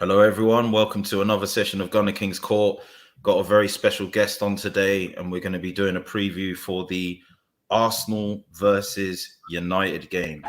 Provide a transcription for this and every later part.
Hello, everyone. Welcome to another session of GunnerKing's Court. Got a very special guest on today, and we're going to be doing a preview for the Arsenal versus United game.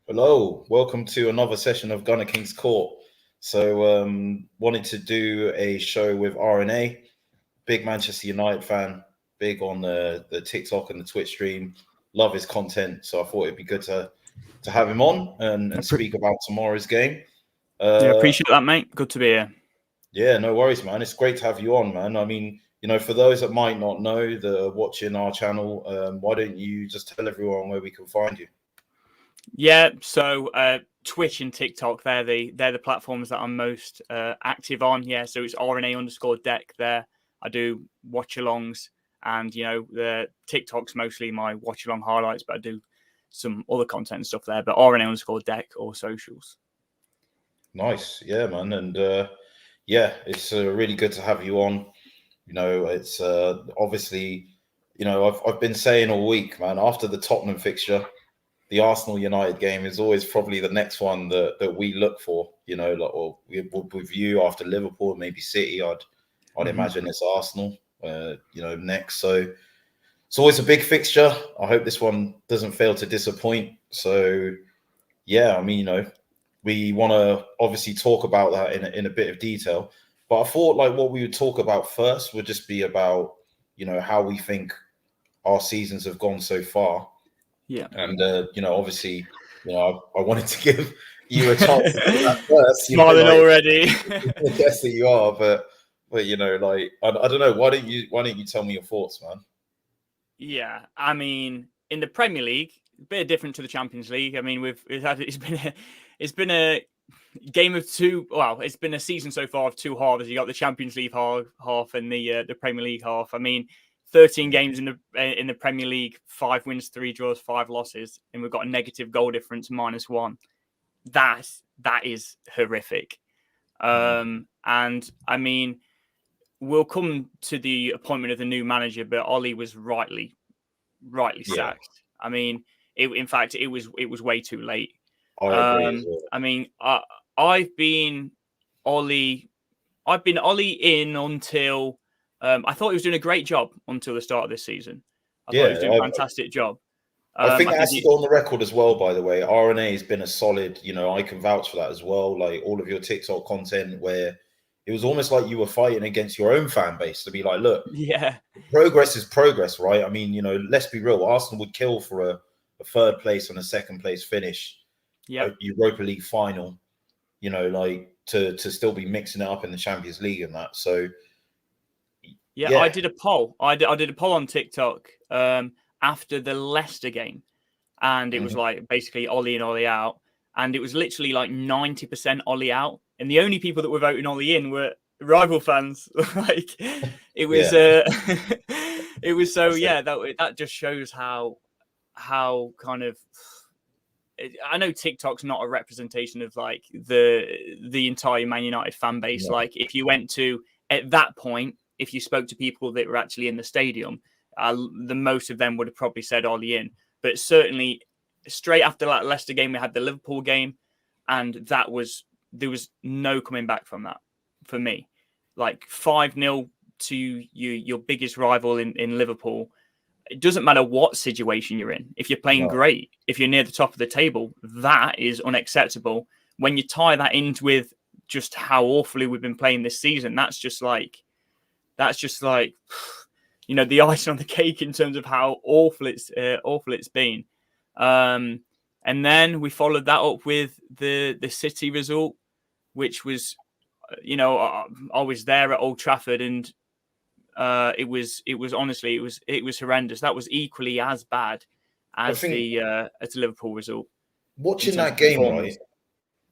Hello, welcome to another session of GunnerKing's Court. So, wanted to do a show with RNA, big Manchester United fan, big on the TikTok and the Twitch stream. Love his content, so I thought it'd be good to have him on and speak about tomorrow's game. Appreciate that, mate. Good to be here. Yeah, no worries, man. It's great to have you on, man. I mean, for those that might not know that are watching our channel, why don't you just tell everyone where we can find you? Yeah, so Twitch and TikTok, they're the platforms that I'm most active on. Yeah, so it's RNA_deck there. I do watch-alongs, and the TikTok's mostly my watch-along highlights, but I do some other content and stuff there. But RNA_deck or socials. Nice, yeah, man, and yeah, it's really good to have you on. It's obviously, I've been saying all week, man. After the Tottenham fixture, the Arsenal United game is always probably the next one that we look for. Or with you after Liverpool, maybe City. I'd imagine it's Arsenal. Next. So it's always a big fixture. I hope this one doesn't fail to disappoint. So yeah, I mean, we want to obviously talk about that in a bit of detail. But I thought what we would talk about first would just be about how we think our seasons have gone so far. Yeah, and obviously, I wanted to give you a chance to do that first. Smiling already. I guess that you are, but I don't know. Why don't you tell me your thoughts, man? Yeah, I mean, in the Premier League, a bit different to the Champions League. I mean, it's been a game of two. Well, it's been a season so far of two halves. You got the Champions League half and the Premier League half. I mean, 13 games in the Premier League, 5 wins, 3 draws, 5 losses, and we've got a negative goal difference -1. That is horrific. And I mean, we'll come to the appointment of the new manager, but Ollie was rightly sacked. I mean, in fact, it was way too late. I agree. I mean, I've been Ollie in until I thought he was doing a great job until the start of this season. I thought he was doing a fantastic job. I think that has to go on the record as well, by the way. RNA has been a solid, I can vouch for that as well. Like all of your TikTok content where it was almost like you were fighting against your own fan base to be like, look, yeah, progress is progress, right? I mean, let's be real. Arsenal would kill for a third place and a second place finish. Yeah, Europa League final, to still be mixing it up in the Champions League and that. So yeah. I did a poll. I did a poll on TikTok after the Leicester game, and it was like basically Ollie in, Ollie out, and it was literally like 90% Ollie out, and the only people that were voting Ollie in were rival fans. Like it was, it was so that just shows how kind of. I know TikTok's not a representation of like the entire Man United fan base. No. Like if you went to at that point, if you spoke to people that were actually in the stadium, the most of them would have probably said Ollie in. But certainly straight after that Leicester game, we had the Liverpool game, and there was no coming back from that for me. Like 5-0 to your biggest rival in Liverpool. It doesn't matter what situation you're in. If you're playing great, if you're near the top of the table, that is unacceptable. When you tie that in with just how awfully we've been playing this season, that's just like, the icing on the cake in terms of how awful it's been. And then we followed that up with the City result, which was, I was there at Old Trafford, and it was honestly it was horrendous. That was equally as bad as the Liverpool result. Watching that game, right?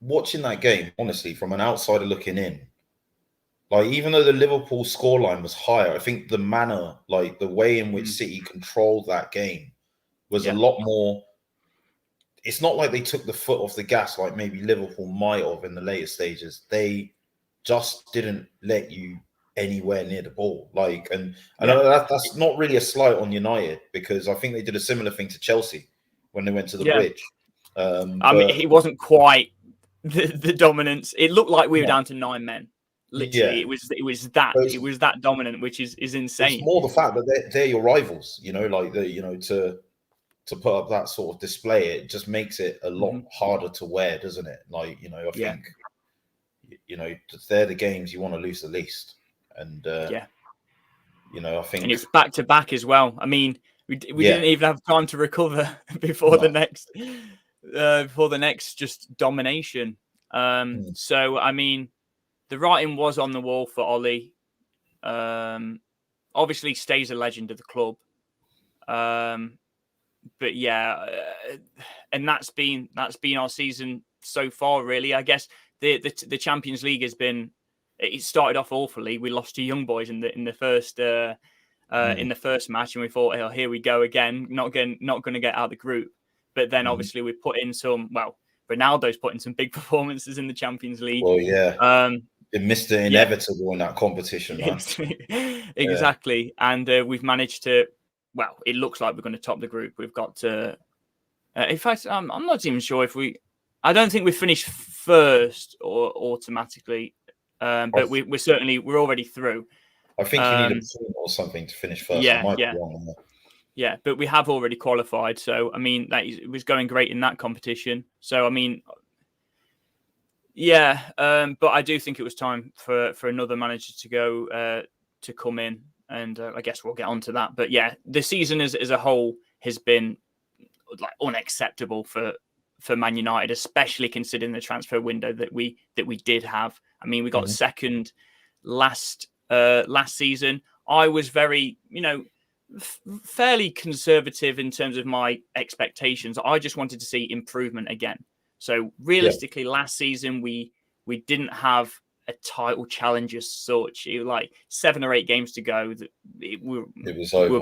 watching that game, honestly, from an outsider looking in, like even though the Liverpool scoreline was higher, I think the manner, like the way in which City controlled that game was a lot more. It's not like they took the foot off the gas like maybe Liverpool might have in the later stages. They just didn't let you anywhere near the ball. Like, and I know that's not really a slight on United, because I think they did a similar thing to Chelsea when they went to the bridge. I mean, it wasn't quite the dominance. It looked like we were down to 9 men. Literally, it was that dominant, which is insane. It's more the fact that they're your rivals, you know, like to put up that sort of display, it just makes it a lot harder to wear, doesn't it? Like, you know, I think, you know, they're the games you want to lose the least. And, you know, I think. And it's back to back as well. I mean, we didn't even have time to recover before the next just domination. So, I mean, the writing was on the wall for Ollie. Obviously stays a legend of the club. But yeah, and that's been our season so far, really. I guess the Champions League has been. It started off awfully. We lost to Young Boys in the first match, and we thought, oh, here we go again. Not going to get out of the group. But then obviously we put in some. Well, Ronaldo's put in some big performances in the Champions League. Well, yeah. Mr. Inevitable in that competition, man. Exactly, and we've managed to. Well, it looks like we're going to top the group. We've got to. In fact, I'm not even sure if we. I don't think we finished first or automatically, but we're already through. I think you need a point or something to finish first. Yeah, but we have already qualified. So I mean, it was going great in that competition. So I mean, but I do think it was time for another manager to go to come in. And I guess we'll get onto that. But yeah, the season as a whole has been like unacceptable for Man United, especially considering the transfer window that we did have. I mean, we got second last season. I was very, fairly conservative in terms of my expectations. I just wanted to see improvement again. So realistically, last season we didn't have a title challenge as such. It was like 7 or 8 games to go. We were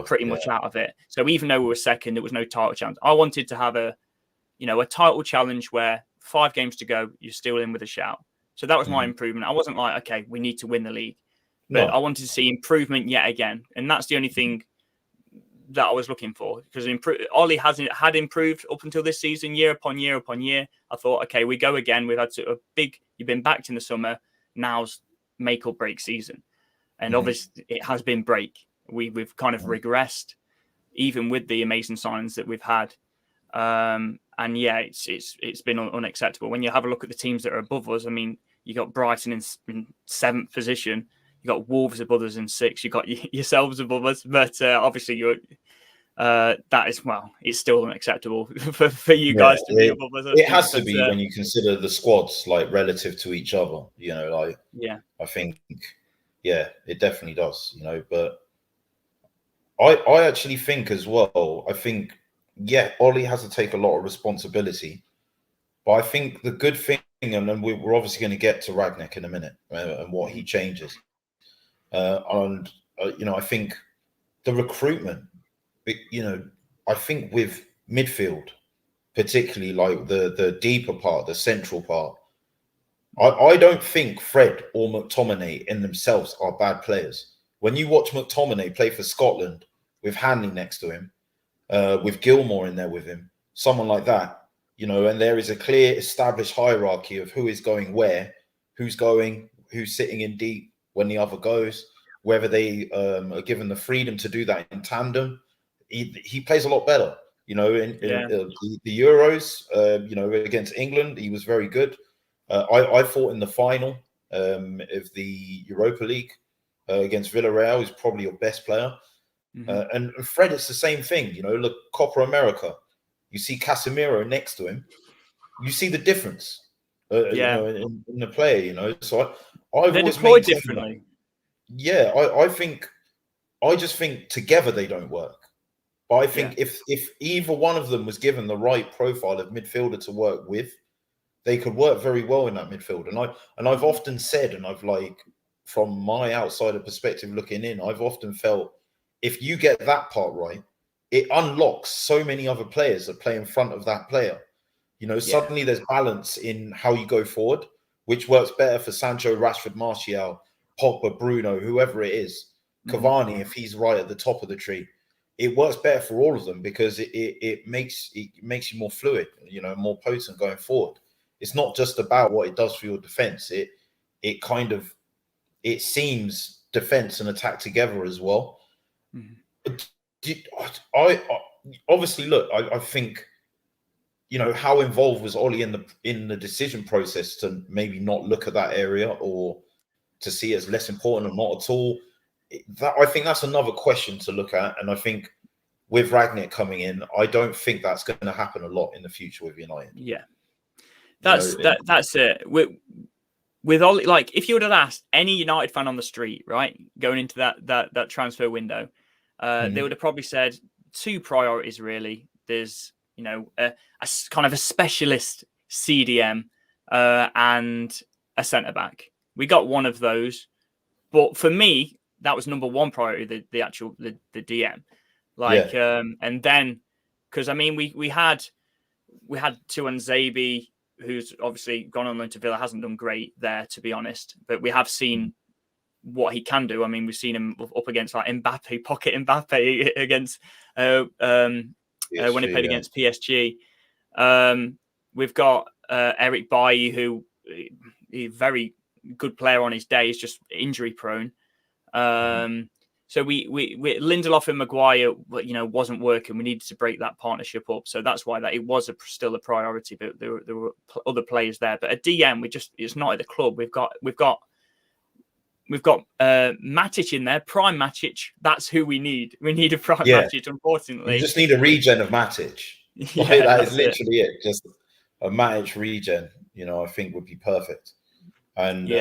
pretty much out of it. So even though we were second, there was no title challenge. I wanted to have a title challenge where 5 games to go, you're still in with a shout. So that was my improvement. I wasn't like, okay, we need to win the league. But I wanted to see improvement yet again. And that's the only thing that I was looking for. Because Ollie had improved up until this season, year upon year upon year. I thought, okay, we go again. We've had you've been backed in the summer. Now's make or break season. And obviously it has been break. We've kind of regressed, even with the amazing signings that we've had. And yeah, it's been unacceptable. When you have a look at the teams that are above us, I mean, you got Brighton in 7th position, you got Wolves above us in 6th, you got yourselves above us, but obviously you're that is, well, it's still unacceptable for you guys to be above us. It has to be when you consider the squads like relative to each other, I think, it definitely does, but I actually think as well, Ollie has to take a lot of responsibility, but I think the good thing, and then we're obviously going to get to Ragnick in a minute and what he changes, I think the recruitment, I think with midfield, particularly like the deeper part, the central part, I don't think Fred or McTominay in themselves are bad players. When you watch McTominay play for Scotland with Hanley next to him, with Gilmore in there with him, someone like that, and there is a clear established hierarchy of who is going where, who's sitting in deep when the other goes, whether they are given the freedom to do that in tandem. He plays a lot better, in the Euros, against England, he was very good. I thought in the final of the Europa League against Villarreal, he's probably your best player. And Fred, it's the same thing, look, Copa America, you see Casemiro next to him, you see the difference, in the player, so they're deployed differently. I just think together they don't work. But I think if either one of them was given the right profile of midfielder to work with, they could work very well in that midfield. And I've often said, and I've like, from my outsider perspective looking in, I've often felt if you get that part right, it unlocks so many other players that play in front of that player. You know, suddenly there's balance in how you go forward, which works better for Sancho, Rashford, Martial, Pogba, Bruno, whoever it is. Cavani, if he's right at the top of the tree, it works better for all of them because it makes you more fluid, you know, more potent going forward. It's not just about what it does for your defense. It kind of, it seems defense and attack together as well. I obviously look. I think, you know, how involved was Ollie in the decision process to maybe not look at that area or to see it as less important or not at all? That, I think that's another question to look at, and I think with Rangnick coming in, I don't think that's going to happen a lot in the future with United. Yeah, that's it. With Ollie, like if you would have asked any United fan on the street, right, going into that transfer window, they would have probably said two priorities really. There's, you know, a kind of a specialist CDM and a centre back. We got one of those, but for me, that was number one priority. The actual DM, like, and then because I mean we had Tuanzebe, who's obviously gone on loan to Villa, hasn't done great there, to be honest. But we have seen what he can do. I mean, we've seen him up against like Mbappe, pocket Mbappe against when he played against PSG. We've got Eric Bailly, who is a very good player on his day. He's just injury prone. So we Lindelof and Maguire, you know, wasn't working. We needed to break that partnership up. So that's why it was still a priority. But there were other players there. But a DM, it's not at the club. We've got Matic in there, prime Matic. That's who we need. We need a prime Matic. Unfortunately, you just need a regen of Matic. Like, that is literally it. Just a Matic regen. You know, I think would be perfect. And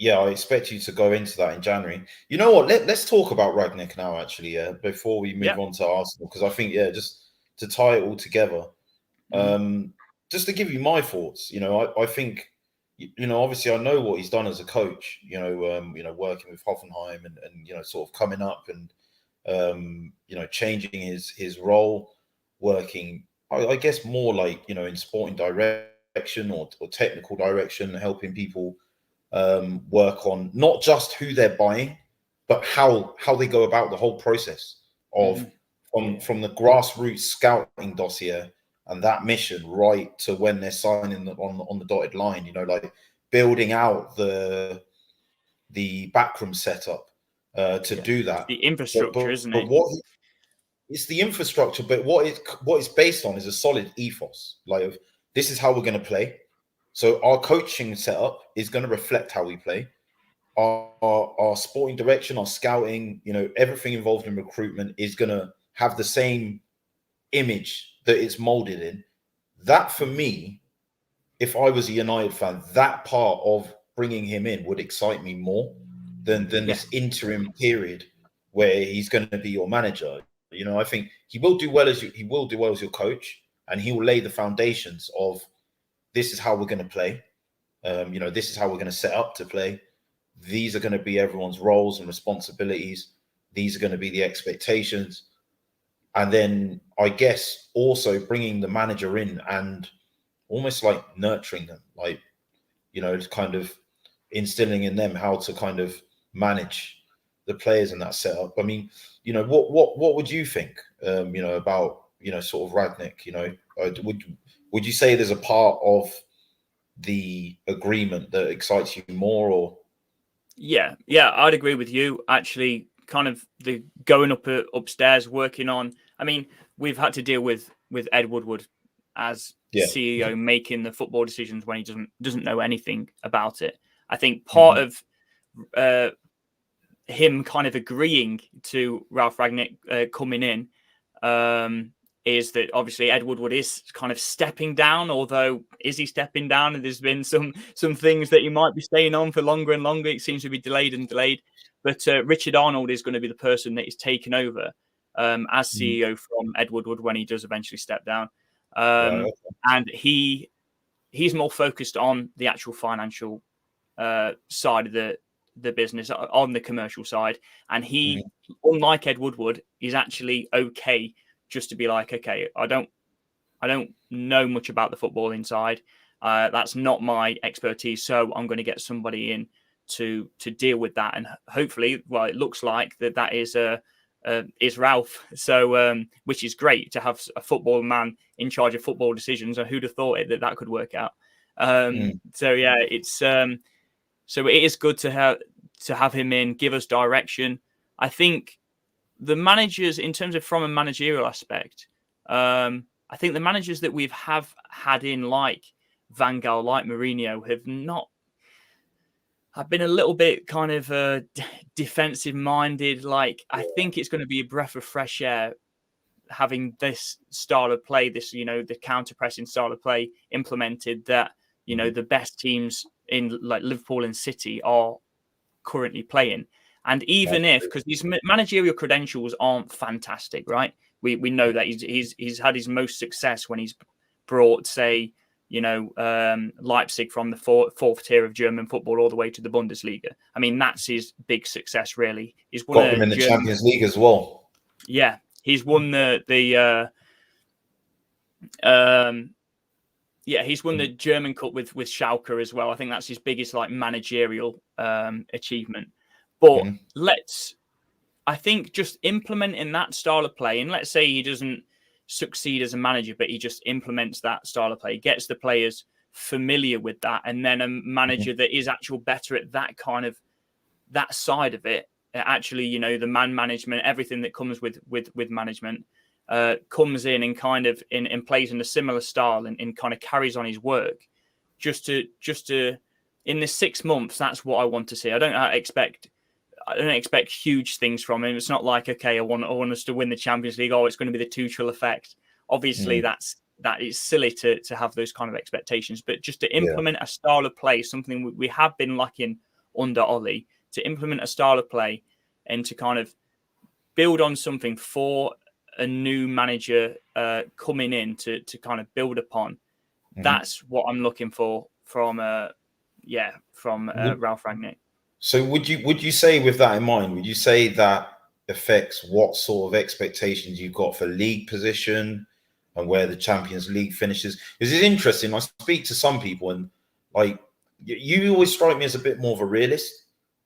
I expect you to go into that in January. You know what? Let's talk about Rangnick now, actually, before we move on to Arsenal, because I think, just to tie it all together, just to give you my thoughts. You know, I think, you know, obviously I know what he's done as a coach. You know, working with Hoffenheim and you know, sort of coming up and you know, changing his role, working, I guess more like, you know, in sporting direction or technical direction, helping people work on not just who they're buying, but how they go about the whole process of from the grassroots scouting dossier and that mission right to when they're signing on the dotted line. You know, like building out the backroom setup to do that. The infrastructure, isn't it? It's the infrastructure, but what it's based on is a solid ethos. Like, this is how we're going to play. So our coaching setup is going to reflect how we play. Our sporting direction, our scouting, you know, everything involved in recruitment is going to have the same image that it's molded in. That, for me, if I was a United fan, that part of bringing him in would excite me more than this interim period where he's going to be your manager. You know, I think he will do well as your coach, and he will lay the foundations of, this is how we're going to play. You know, this is how we're going to set up to play. These are going to be everyone's roles and responsibilities. These are going to be the expectations. And then I guess also bringing the manager in and almost like nurturing them, like, you know, kind of instilling in them how to kind of manage the players in that setup. I mean, you know, what would you think, you know, about, you know, sort of Rangnick? You know, would you say there's a part of the agreement that excites you more, or? Yeah, I'd agree with you. Actually, kind of the going upstairs, working on. I mean, we've had to deal with Ed Woodward as CEO making the football decisions when he doesn't know anything about it. I think part of him kind of agreeing to Ralph Rangnick coming in is that obviously Ed Woodward is kind of stepping down. Although, is he stepping down? And there's been some things that he might be staying on for longer and longer. It seems to be delayed and delayed. But Richard Arnold is going to be the person that is taken over as CEO from Ed Woodward when he does eventually step down. And he he's more focused on the actual financial side of the business, on the commercial side. And he, unlike Ed Woodward, is actually okay just to be like, okay, I don't know much about the football inside. That's not my expertise. So I'm going to get somebody in to deal with that. And hopefully, well, it looks like that is Ralph. So, which is great to have a football man in charge of football decisions. And who'd have thought that could work out? So yeah, it's so it is good to have him in, give us direction. I think the managers, in terms of from a managerial aspect, I think the managers that we've had in, like Van Gaal, like Mourinho, have been a little bit kind of defensive minded. Like, I think it's going to be a breath of fresh air having this style of play, this, the counter pressing style of play implemented, that, the best teams in like Liverpool and City are currently playing. And even because these managerial credentials aren't fantastic, right? We know that he's had his most success when he's brought, say, Leipzig from the fourth tier of German football all the way to the Bundesliga. I mean, that's his big success, really. He's won got him in the Champions League as well. Yeah, he's won he's won the German Cup with Schalke as well. I think that's his biggest like managerial achievement. But I think just implementing that style of play, and let's say he doesn't succeed as a manager, but he just implements that style of play, gets the players familiar with that, and then a manager that is actually better at that side of it. Actually, the man management, everything that comes with management, comes in and kind of in plays in a similar style and kind of carries on his work. Just to in the 6 months, that's what I want to see. I don't expect huge things from him. It's not like, okay, I want us to win the Champions League. Oh, it's going to be the Tuchel effect. Obviously, that is silly to have those kind of expectations. But just to implement a style of play, something we have been lacking under Ollie, to implement a style of play and to kind of build on something for a new manager coming in to kind of build upon. That's what I'm looking for from Ralph Rangnick. So would you say, with that in mind, would you say that affects what sort of expectations you've got for league position and where the Champions League finishes? Because it's interesting. I speak to some people, and like you always strike me as a bit more of a realist.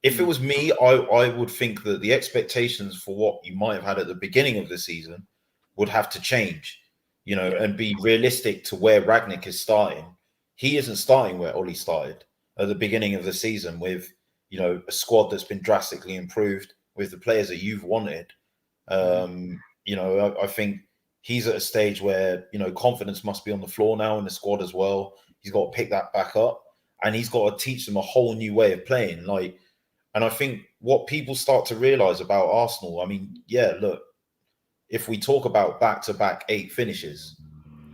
If it was me, I would think that the expectations for what you might have had at the beginning of the season would have to change, and be realistic to where Rangnick is starting. He isn't starting where Ollie started at the beginning of the season with, a squad that's been drastically improved with the players that you've wanted. I think he's at a stage where, confidence must be on the floor now in the squad as well. He's got to pick that back up, and he's got to teach them a whole new way of playing. And I think what people start to realize about Arsenal, I mean, look, if we talk about back-to-back 8 finishes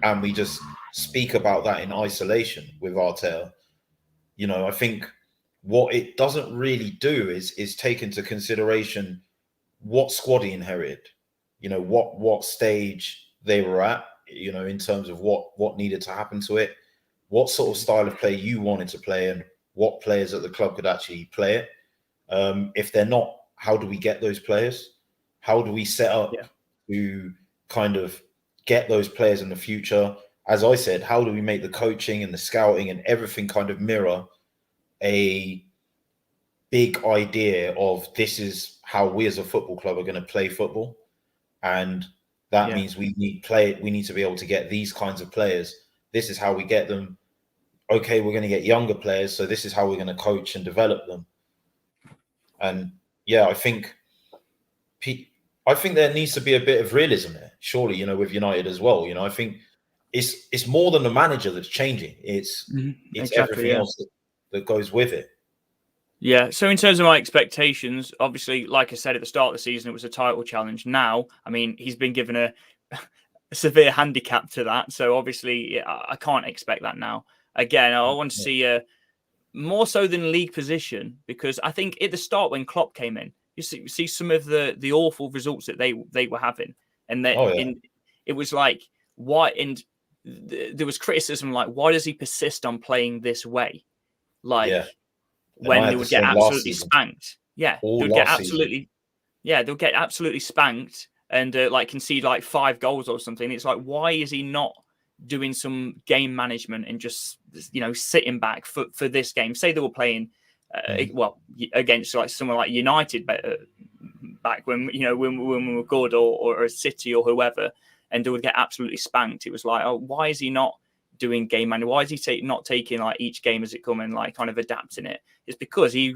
and we just speak about that in isolation with Arteta, I think what it doesn't really do is take into consideration what squad he inherited, what stage they were at, in terms of what needed to happen to it, what sort of style of play you wanted to play, and what players at the club could actually play it. If they're not, how do we get those players? How do we set up to kind of get those players in the future? As I said, how do we make the coaching and the scouting and everything kind of mirror a big idea of this is how we as a football club are going to play football? And that means we need to be able to get these kinds of players. This is how we get them. Okay, we're going to get younger players, so this is how we're going to coach and develop them. And I think there needs to be a bit of realism there, surely, with United as well. I think it's more than the manager that's changing. It's everything else that goes with it. Yeah. So in terms of my expectations, obviously, like I said at the start of the season, it was a title challenge. Now, I mean, he's been given a severe handicap to that. So obviously, I can't expect that now. Again, I want to see more so than league position, because I think at the start when Klopp came in, you see some of the awful results that they were having, and it was like, why? And there was criticism like, why does he persist on playing this way? Like Yeah. when they would get absolutely spanked. Yeah, they would get absolutely. Yeah, they'll get absolutely spanked and like concede like 5 goals or something. It's like, why is he not doing some game management and just, you know, sitting back for this game? Say they were playing well against like someone like United back when, you know, when we were good, or a City or whoever, and they would get absolutely spanked. It was like, oh, why is he not doing game management? Why is he not taking like each game as it comes and like kind of adapting it? It's because he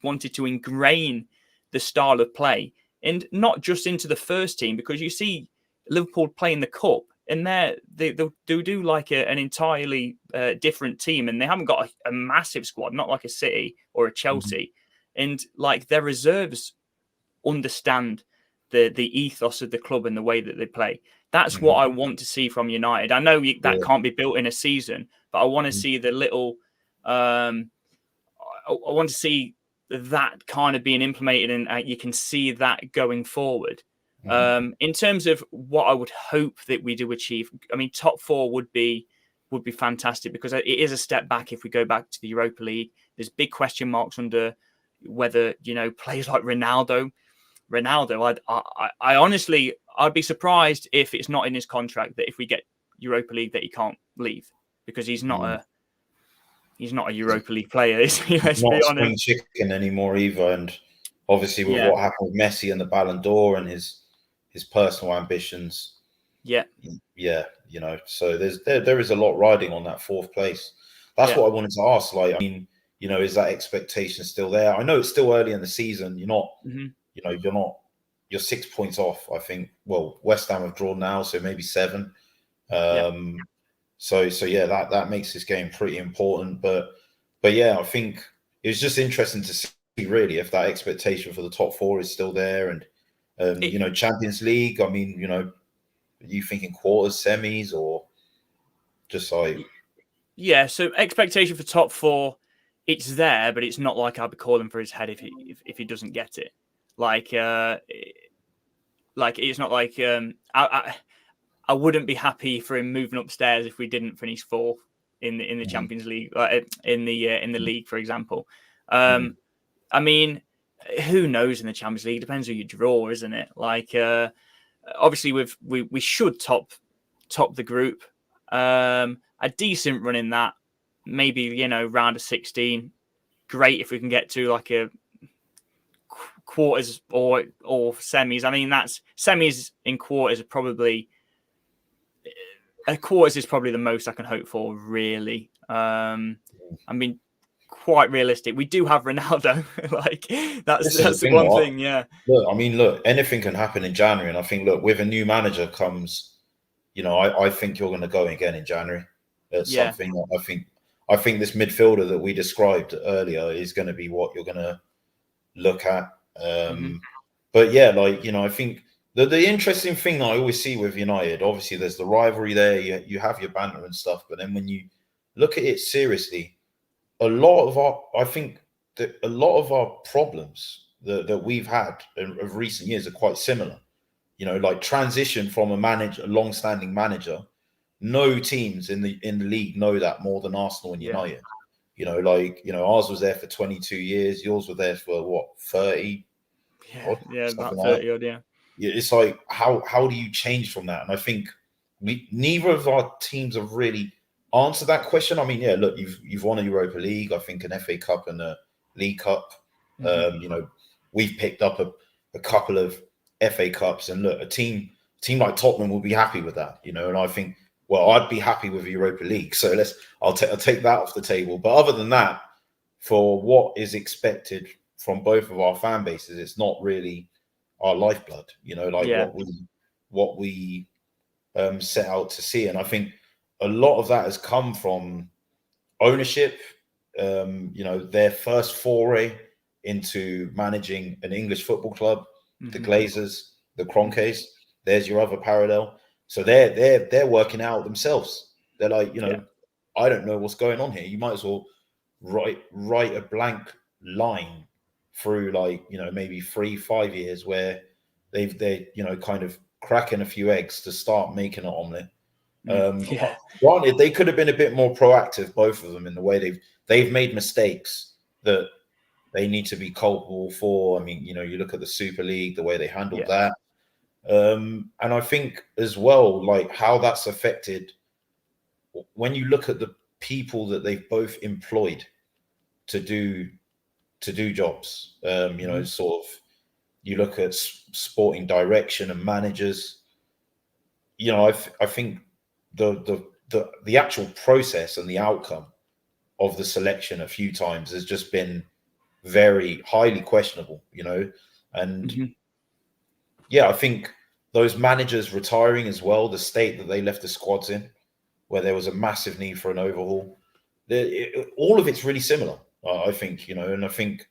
wanted to ingrain the style of play, and not just into the first team, because you see Liverpool playing the cup and they do like an entirely different team, and they haven't got a massive squad, not like a City or a Chelsea, and like their reserves understand the ethos of the club and the way that they play. That's what I want to see from United. I know that can't be built in a season, but I want to see the little I want to see that kind of being implemented, and you can see that going forward. In terms of what I would hope that we do achieve, I mean, top 4 would be fantastic, because it is a step back if we go back to the Europa League. There's big question marks under whether, you know, players like Ronaldo, I honestly, I'd be surprised if it's not in his contract that if we get Europa League that he can't leave, because he's not a Europa League player, is he? Let's not be a spring honest. chicken anymore either. And obviously with what happened with Messi and the Ballon d'Or and his personal ambitions. Yeah, you know, so there is a lot riding on that 4th place. That's what I wanted to ask. Like, I mean, you know, is that expectation still there? I know it's still early in the season. You're not, you know, you're 6 points off, I think. Well, West Ham have drawn now, so maybe 7. So yeah, that makes this game pretty important. But yeah, I think it was just interesting to see really if that expectation for the top 4 is still there. And you know, Champions League, I mean, you know, are you thinking quarters, semis, or just like? Yeah, so expectation for top 4, it's there, but it's not like I'll be calling for his head if he doesn't get it. Like it's not like I wouldn't be happy for him moving upstairs if we didn't finish 4th in the Champions League, in the league, for example. I mean, who knows in the Champions League? Depends who you draw, isn't it? Like, obviously, we should top the group. A decent run in that, maybe, you know, round of 16. Great if we can get to like a quarters or semis. I mean, that's semis in quarters are probably. A quarters is probably the most I can hope for, really. I mean, quite realistic. We do have Ronaldo. Like that's the one thing. Yeah. Look, I mean, look, anything can happen in January, and I think, look, with a new manager comes, you know, I think you're going to go again in January. It's something I think this midfielder that we described earlier is going to be what you're going to look at. But yeah, like, you know, I think the interesting thing that I always see with United, obviously there's the rivalry there, you have your banter and stuff, but then when you look at it seriously, I think that a lot of our problems that we've had of recent years are quite similar. You know, like transition from a long-standing manager. No teams in the league know that more than Arsenal and United. You know, like, you know, ours was there for 22 years. Yours were there for what, 30? Yeah, about 30 odd, yeah. It's like, how do you change from that? And I think neither of our teams have really answered that question. I mean, yeah, look, you've won a Europa League, I think an FA Cup and a League Cup. You know, we've picked up a couple of FA Cups, and look, a team like Tottenham will be happy with that, you know. And I think, well, I'd be happy with Europa League. So I'll take that off the table. But other than that, for what is expected from both of our fan bases, it's not really our lifeblood, you know, like what we set out to see. And I think a lot of that has come from ownership. You know, their first foray into managing an English football club, the Glazers, the Kroenkes. There's your other parallel. So they're working out themselves. They're like, you know, I don't know what's going on here. You might as well write a blank line through, like, you know, maybe 3-5 years where they're, you know, kind of cracking a few eggs to start making an omelette. Granted, they could have been a bit more proactive, both of them, in the way they've made mistakes that they need to be culpable for. I mean, you look at the Super League, the way they handled that. And I think as well, like how that's affected when you look at the people that they've both employed to do jobs. Sort of, you look at sporting direction and managers. I think the actual process and the outcome of the selection a few times has just been very highly questionable. And I think those managers retiring as well, the state that they left the squads in, where there was a massive need for an overhaul, all of it's really similar, I think. And I think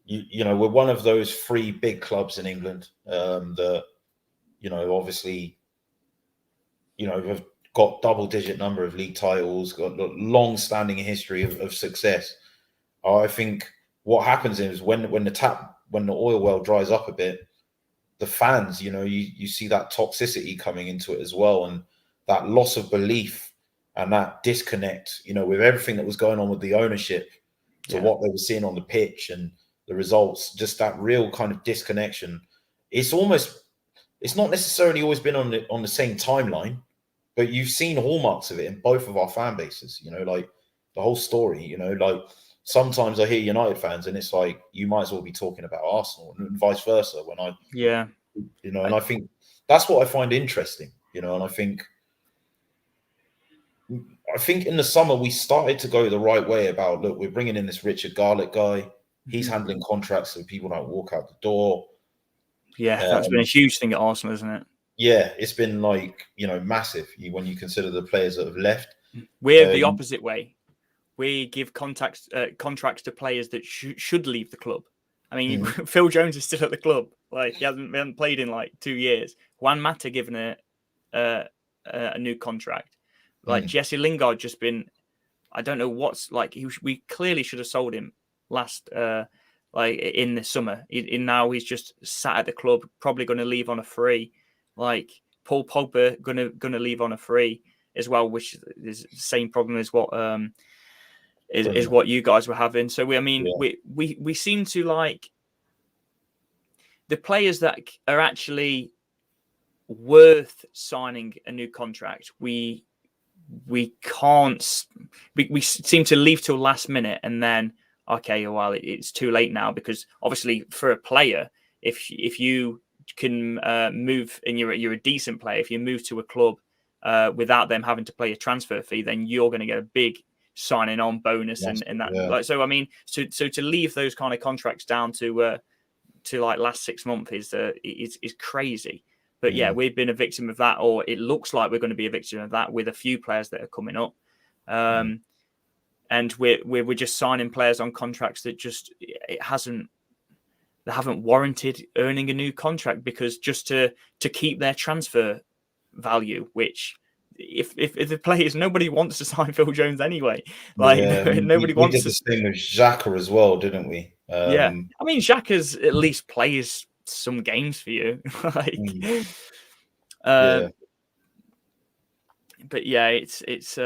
we're one of those 3 big clubs in England that obviously have got double-digit number of league titles, got a long-standing history of success. I think what happens is when the oil well dries up a bit, the fans, you see that toxicity coming into it as well, and that loss of belief and that disconnect, with everything that was going on with the ownership to what they were seeing on the pitch and the results, just that real kind of disconnection. It's not necessarily always been on the same timeline, but you've seen hallmarks of it in both of our fan bases, like the whole story, like sometimes I hear United fans and it's like, you might as well be talking about Arsenal, and vice versa when and I think that's what I find interesting, and I think in the summer we started to go the right way about, look, we're bringing in this Richard Garlick guy. He's handling contracts so people don't walk out the door. Yeah, that's been a huge thing at Arsenal, isn't it? Yeah, it's been like, massive when you consider the players that have left. We're the opposite way. We give contracts to players that should leave the club. I mean, Phil Jones is still at the club. Like he hasn't played in like 2 years. Juan Mata given a new contract. Like Jesse Lingard just been, I don't know what's like. We clearly should have sold him last like in the summer. Now he's just sat at the club, probably going to leave on a free. Like Paul Pogba gonna leave on a free as well, which is the same problem as what is what you guys were having. So we seem to like the players that are actually worth signing a new contract. We can't. We seem to leave till last minute, and then okay, well it's too late now, because obviously for a player, if you can move and you're a decent player, if you move to a club without them having to pay a transfer fee, then you're going to get a big signing on bonus and that. Like, so I mean, so to leave those kind of contracts down to like last 6 months is crazy. But we've been a victim of that, or it looks like we're going to be a victim of that with a few players that are coming up. And we're just signing players on contracts that just they haven't warranted earning a new contract, because just to keep their transfer value, which if the players, nobody wants to sign Phil Jones anyway. Like nobody wants. We did the same with Xhaka as well, didn't we? I mean, Xhaka's at least plays some games for you. But yeah, it's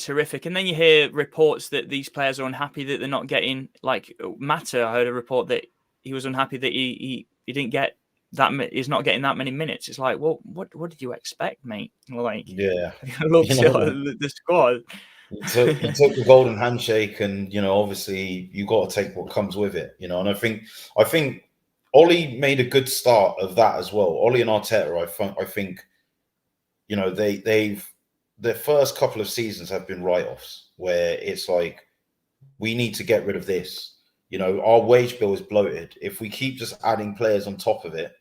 horrific. And then you hear reports that these players are unhappy that they're not getting, like Mata. I heard a report that he was unhappy that he didn't get that. He's not getting that many minutes. It's like, well, what did you expect, mate? Like, look at the squad. You took the golden handshake, and obviously you got to take what comes with it. And I think Ollie made a good start of that as well. Ollie and Arteta, I think their first couple of seasons have been write-offs, where it's like, we need to get rid of this. Our wage bill is bloated. If we keep just adding players on top of it,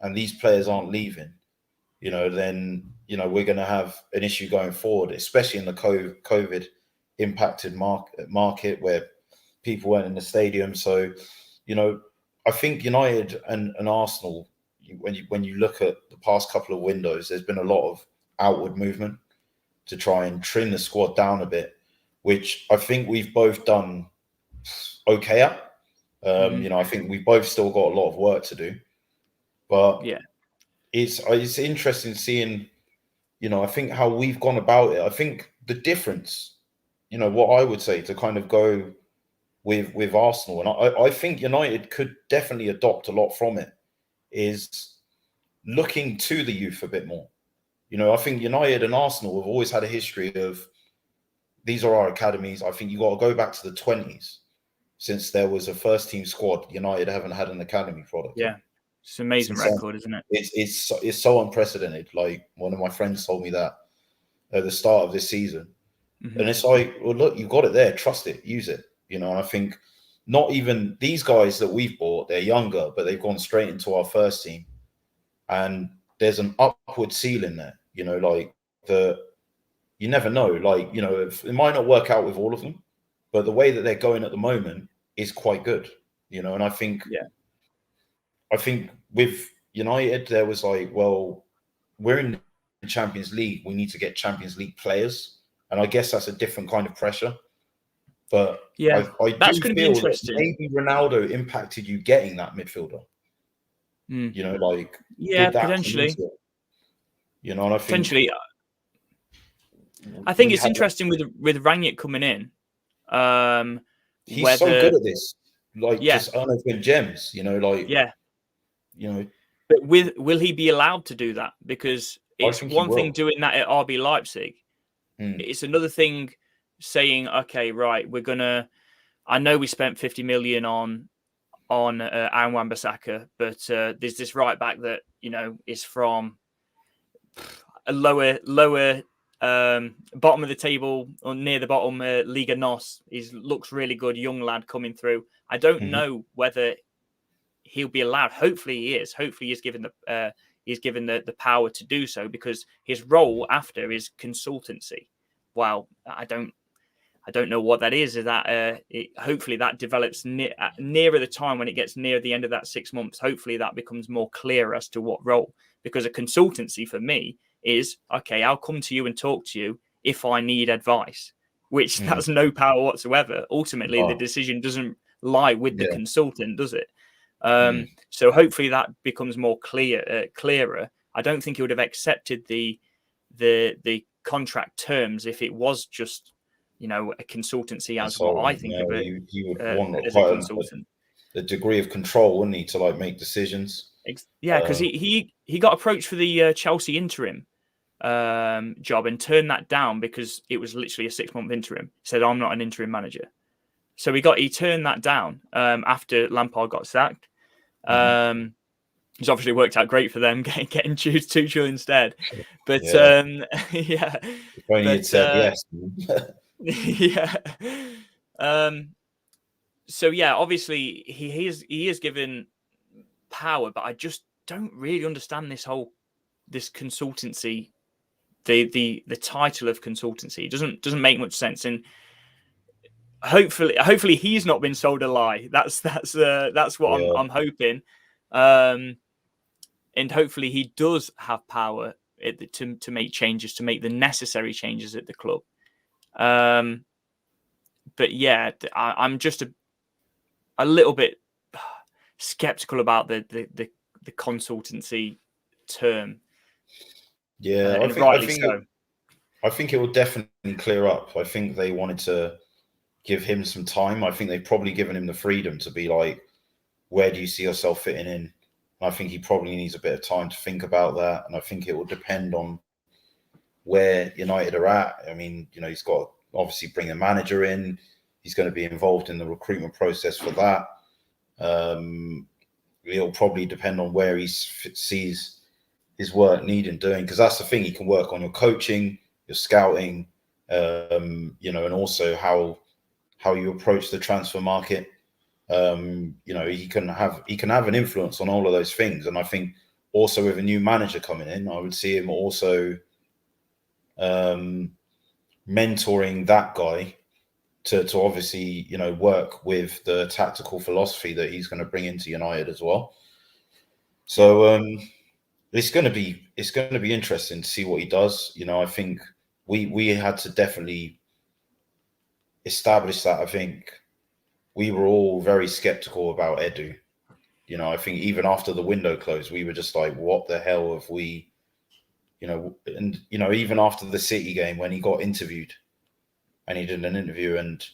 and these players aren't leaving, then we're going to have an issue going forward, especially in the COVID impacted market where people weren't in the stadium. So, I think United and Arsenal, when you look at the past couple of windows, there's been a lot of outward movement to try and trim the squad down a bit, which I think we've both done okay at. I think we've both still got a lot of work to do, but it's interesting seeing I think how we've gone about it, I think the difference, what I would say to kind of go with Arsenal, and I think United could definitely adopt a lot from it, is looking to the youth a bit more. I think United and Arsenal have always had a history of, these are our academies. I think you got to go back to the 20s. Since there was a first team squad, United haven't had an academy product. Yeah, it's an amazing record, isn't it? It's so unprecedented. Like, one of my friends told me that at the start of this season. Mm-hmm. And it's like, well, look, you've got it there. Trust it. Use it. And I think not even these guys that we've bought, they're younger, but they've gone straight into our first team. And there's an upward ceiling there, like you never know. Like, if it might not work out with all of them, but the way that they're going at the moment is quite good, and I think with United, there was like, well, we're in the Champions League. We need to get Champions League players. And I guess that's a different kind of pressure. But yeah, I that's do going to be feel interesting. that maybe Ronaldo impacted you getting that midfielder. Potentially. And I think potentially. I think it's interesting with Rangnick coming in. He's so good at this, just unopened gems. But will he be allowed to do that? Because it's one thing doing that at RB Leipzig. It's another thing saying, okay, right, I know we spent 50 million on Aaron Wan-Bissaka, but there's this right back that is from a lower bottom of the table or near the bottom, Liga NOS. He looks really good, young lad coming through. I don't know whether he'll be allowed. Hopefully he is. Hopefully he's given the power to do so, because his role after is consultancy. Well, I don't know what that is. Is that hopefully that develops nearer the time when it gets near the end of that 6 months. Hopefully that becomes more clear as to what role, because a consultancy for me is, okay, I'll come to you and talk to you if I need advice, which has no power whatsoever. Ultimately, the decision doesn't lie with the consultant, does it? So hopefully that becomes more clearer. I don't think he would have accepted the contract terms if it was just a consultancy, as what I think of it. He would want as quite a consultant, a degree of control, wouldn't he, to make decisions? Yeah, because he got approached for the Chelsea interim job and turned that down because it was literally a 6-month interim. He said, I'm not an interim manager. So he turned that down after Lampard got sacked. It's obviously worked out great for them getting Tuchel instead. But If only you'd said yes. So obviously he is given power, but I just don't really understand this consultancy, the title of consultancy. It doesn't make much sense. And hopefully he's not been sold a lie. That's what I'm hoping. And hopefully he does have power to make changes, to make the necessary changes at the club. But I'm just a little bit skeptical about the consultancy term. Yeah, I think it will definitely clear up. I think they wanted to give him some time. I think they've probably given him the freedom to be like, where do you see yourself fitting in? I think he probably needs a bit of time to think about that. And I think it will depend on where United are at. I mean, he's got to obviously bring a manager in. He's going to be involved in the recruitment process for that. It'll probably depend on where he sees his work needing doing, because that's the thing. He can work on your coaching, your scouting, and also how you approach the transfer market. He can have an influence on all of those things. And I think also with a new manager coming in, I would see him also mentoring that guy to obviously, work with the tactical philosophy that he's going to bring into United as well. So it's going to be interesting to see what he does. I think we had to definitely establish that. I think we were all very skeptical about Edu. I think even after the window closed, we were just like, what the hell have we and even after the City game when he got interviewed, and he did an interview, and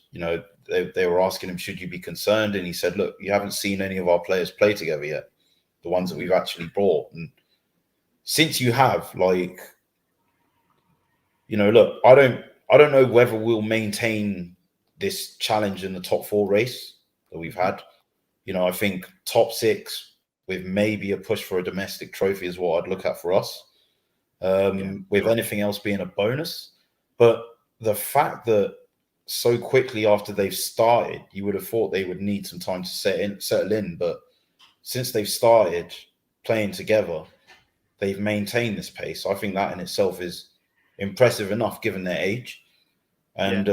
they were asking him, should you be concerned? And he said, look, you haven't seen any of our players play together yet, the ones that we've actually brought. And since you have, look, I don't know whether we'll maintain this challenge in the top 4 race that we've had. I think top 6 with maybe a push for a domestic trophy is what I'd look at for us. With anything else being a bonus. But the fact that so quickly after they've started, you would have thought they would need some time to settle in. But since they've started playing together, they've maintained this pace. I think that in itself is impressive enough given their age. And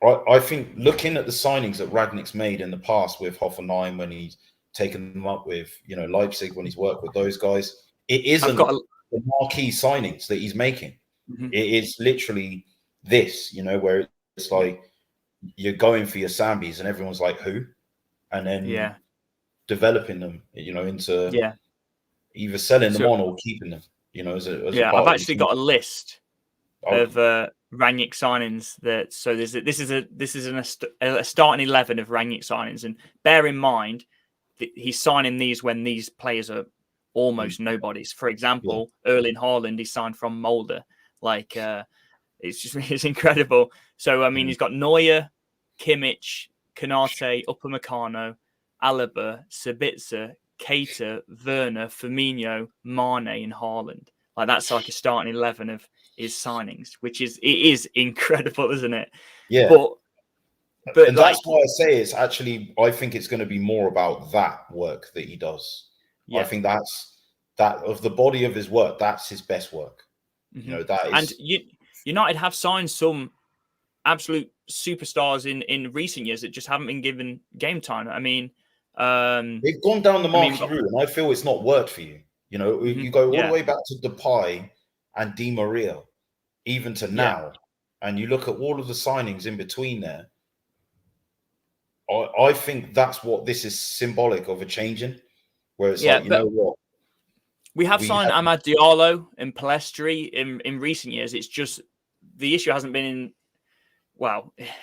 I think looking at the signings that Ragnick's made in the past with Hoffenheim, when he's taken them up with, Leipzig, when he's worked with those guys, it isn't the marquee signings that he's making. It is literally this, where it's like you're going for your Sambis and everyone's like, who? And then developing them, into either selling them on or keeping them, as I've actually got a list of Rangnick signings this is a starting 11 of Rangnick signings, and bear in mind that he's signing these when these players are almost nobodies. For example, Erling Haaland, he signed from Molde. It's incredible. So, I mean, he's got Neuer, Kimmich, Konate, Upamecano, Alaba, Sabitzer, Keita, Werner, Firmino, Mane, and Haaland. That's like a starting 11 of his signings, it is incredible, isn't it? Yeah. But and that's why I say I think it's going to be more about that work that he does. Yeah. I think that of the body of his work, that's his best work. That is. And United have signed some absolute superstars in recent years that just haven't been given game time. I mean, they've gone down the marquee route, and I feel it's not worked for you. You go all the way back to Depay and Di Maria, even to now, and you look at all of the signings in between there. I think that's what this is symbolic of a changing, where it's like, you know what? We have signed Amad Diallo and Palestri in recent years. It's just the issue hasn't been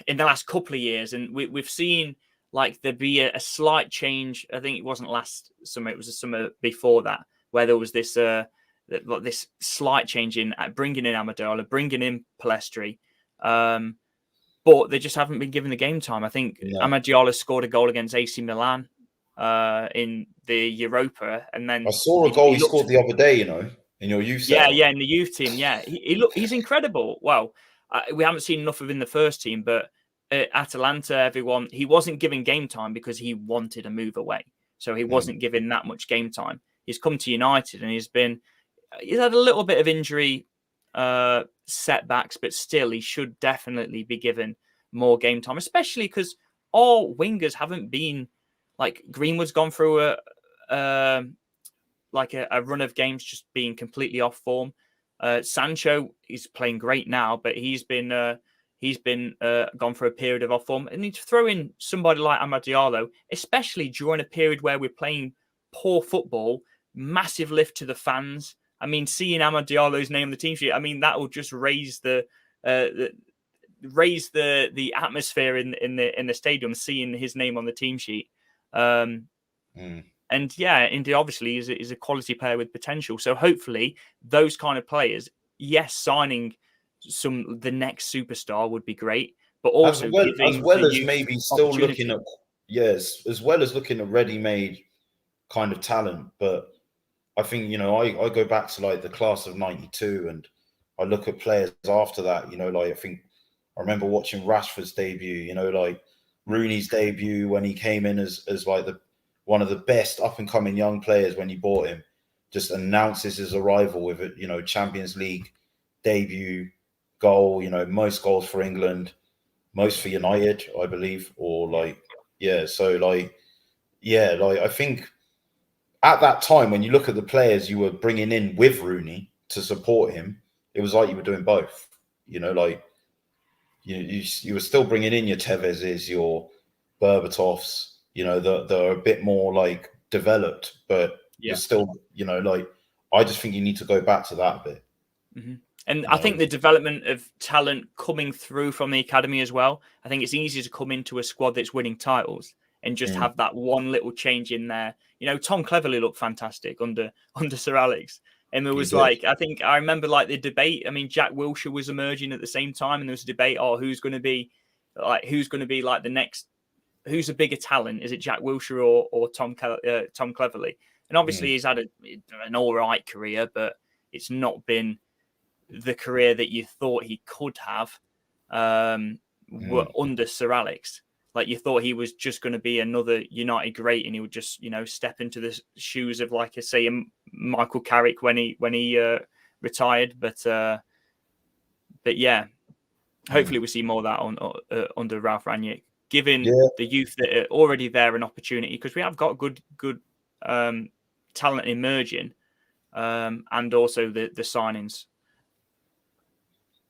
in the last couple of years, and we've seen there be a slight change. I think it wasn't last summer; it was the summer before that, where there was this this slight change in bringing in Amad Diallo, bringing in Palestri, but they just haven't been given the game time. I think Amad Diallo scored a goal against AC Milan in the Europa, and then I saw a goal he scored the other day, in your youth setup. in the youth team. He's incredible. Well, we haven't seen enough of in the first team, but at Atalanta, he wasn't given game time because he wanted a move away, so he wasn't given that much game time. He's come to United and he's had a little bit of injury setbacks, but still he should definitely be given more game time, especially because all wingers haven't been Greenwood's gone through a run of games just being completely off form. Sancho is playing great now, but he's been gone for a period of off form. And you throw in somebody like Amad Diallo, especially during a period where we're playing poor football, massive lift to the fans. I mean, seeing Amad Diallo's name on the team sheet, I mean, that will just raise the atmosphere in the stadium, seeing his name on the team sheet. And India obviously is a quality player with potential. So hopefully those kind of players, signing the next superstar would be great, but also as well as maybe still looking at as well as looking at ready-made kind of talent. But I think I go back to the class of '92, and I look at players after that. I think I remember watching Rashford's debut. Rooney's debut when he came in as one of the best up and coming young players when you bought him, just announces his arrival with a Champions League debut goal, most goals for England, most for United, I believe, I think at that time when you look at the players you were bringing in with Rooney to support him, it was like you were doing both, you were still bringing in your Tevez's, your Berbatovs, that are a bit more developed, but you're still, I just think you need to go back to that a bit. Mm-hmm. And I think the development of talent coming through from the academy as well. I think it's easy to come into a squad that's winning titles and just have that one little change in there. You know, Tom Cleverley looked fantastic under Sir Alex. And there was I think I remember like the debate. I mean, Jack Wilshere was emerging at the same time, and there was a debate, who's going to be like the next, who's a bigger talent? Is it Jack Wilshere or Tom Cleverley? And obviously he's had an all right career, but it's not been the career that you thought he could have under Sir Alex. Like you thought he was just going to be another United great, and he would just step into the shoes of like Michael Carrick when he retired. But yeah, hopefully we see more of that under Ralph Rangnick, giving the youth that are already there an opportunity, because we have got good talent emerging, and also the signings.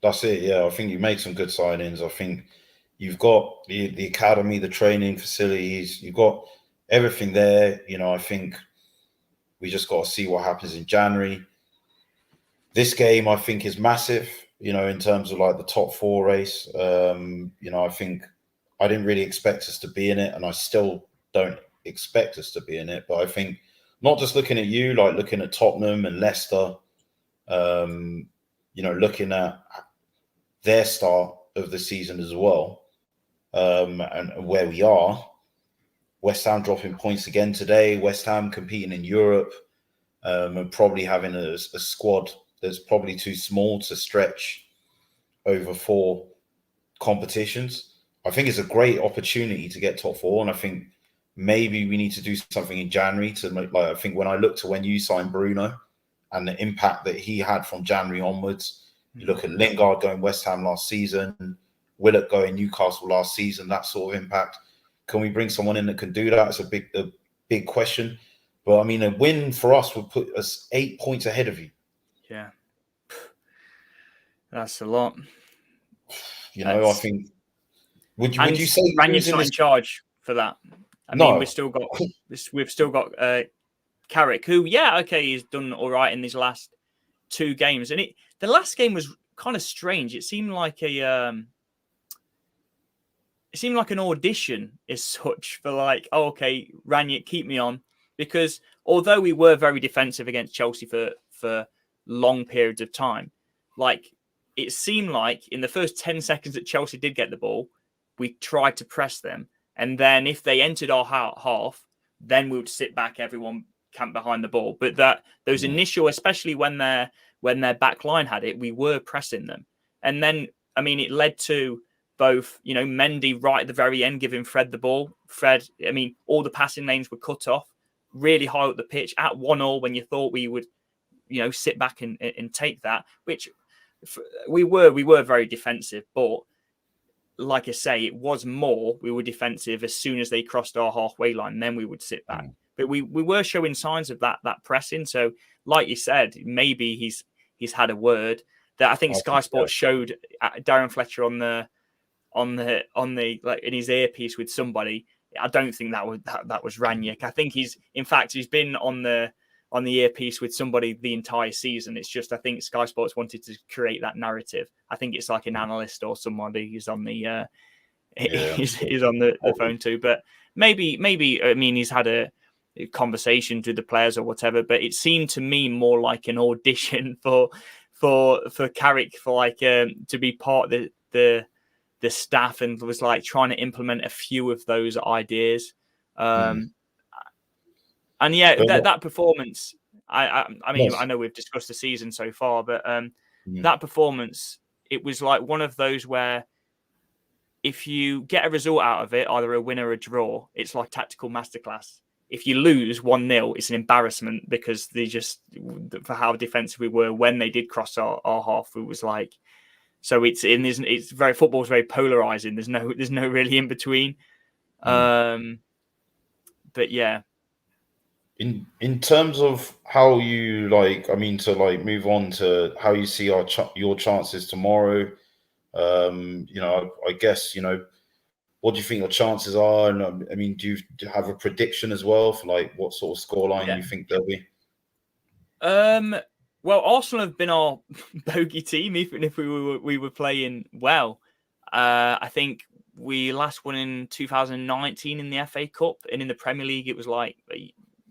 That's it. Yeah, I think you made some good signings. I think you've got the academy, the training facilities, you've got everything there. I think we just got to see what happens in January. This game, I think, is massive, in terms of like the top 4 race. I think I didn't really expect us to be in it, and I still don't expect us to be in it. But I think not just looking at you, like looking at Tottenham and Leicester, looking at their start of the season as well, and where we are. West Ham dropping points again today. West Ham competing in Europe, and probably having a squad that's probably too small to stretch over 4 competitions. I think it's a great opportunity to get top 4, and I think maybe we need to do something in January to make, I think when I look to when you signed Bruno and the impact that he had from January onwards. You look at Lingard going West Ham last season, Willock going Newcastle last season, that sort of impact. Can we bring someone in that can do that? It's a big question. But I mean, a win for us would put us 8 points ahead of you. Yeah. That's a lot. I think, would you say Rangnick's not in charge for that? I mean, we've still got Carrick, who, he's done all right in these last 2 games. And the last game was kind of strange. It seemed like an audition as such for like, Rangnick, keep me on. Because although we were very defensive against Chelsea for long periods of time, like it seemed like in the first 10 seconds that Chelsea did get the ball, we tried to press them. And then if they entered our half, then we would sit back, everyone camped behind the ball. But those initial, especially when their back line had it, we were pressing them. And then, I mean, it led to both, Mendy right at the very end, giving Fred the ball. Fred, I mean, all the passing lanes were cut off, really high up the pitch at 1-1 when you thought we would, sit back and take that, which we were very defensive. But like I say, it was more, we were defensive as soon as they crossed our halfway line, then we would sit back. But we were showing signs of that pressing. So like you said, maybe he's had a word that I think Sky Sports showed Darren Fletcher on the like in his earpiece with somebody. I don't think that was Rangnick. I think he's been on the earpiece with somebody the entire season. It's just I think Sky Sports wanted to create that narrative. I think it's like an analyst or somebody who's on the he's on the phone too. But maybe I mean he's had a conversation with the players or whatever. But it seemed to me more like an audition for Carrick for like to be part of the staff, and was like trying to implement a few of those ideas. And that performance, I mean, I know we've discussed the season so far, but that performance, it was like one of those where if you get a result out of it, either a win or a draw, it's like tactical masterclass. If you lose 1-0, it's an embarrassment because they just, for how defensive we were when they did cross our half, it was like, so it's very, football's very polarizing. There's no really in between. But yeah. In terms of how you move on to how you see your chances tomorrow, I guess, what do you think your chances are? And I mean, do you have a prediction as well for like what sort of scoreline you think there'll be? Well, Arsenal have been our bogey team, even if we were playing well. I think we last won in 2019 in the FA Cup, and in the Premier League it was like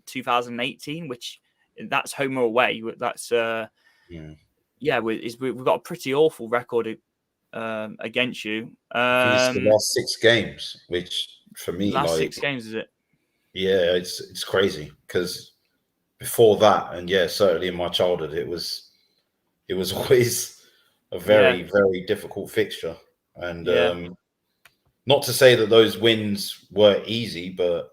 2018, which that's home or away. That's we've got a pretty awful record against you. I think it's the last 6 games, which for me, last 6 games, is it? Yeah, it's crazy because before that, and certainly in my childhood, it was always a very very difficult fixture, and not to say that those wins were easy, but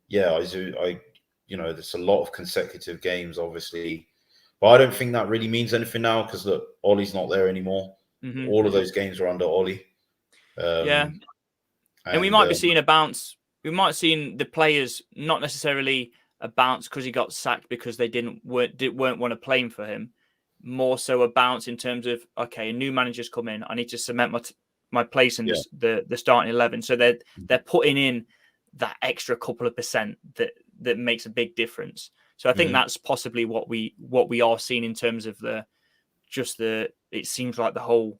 there's a lot of consecutive games, obviously, but I don't think that really means anything now because look, Ollie's not there anymore. Mm-hmm. All of those games were under Ollie. And we might be seeing a bounce. We might see the players not necessarily a bounce because he got sacked because they weren't want to play him for him. More so a bounce in terms of, okay, a new manager's come in. I need to cement my place in the starting 11. So they're putting in that extra couple of percent that makes a big difference. So I think that's possibly what we are seeing in terms of it seems like the whole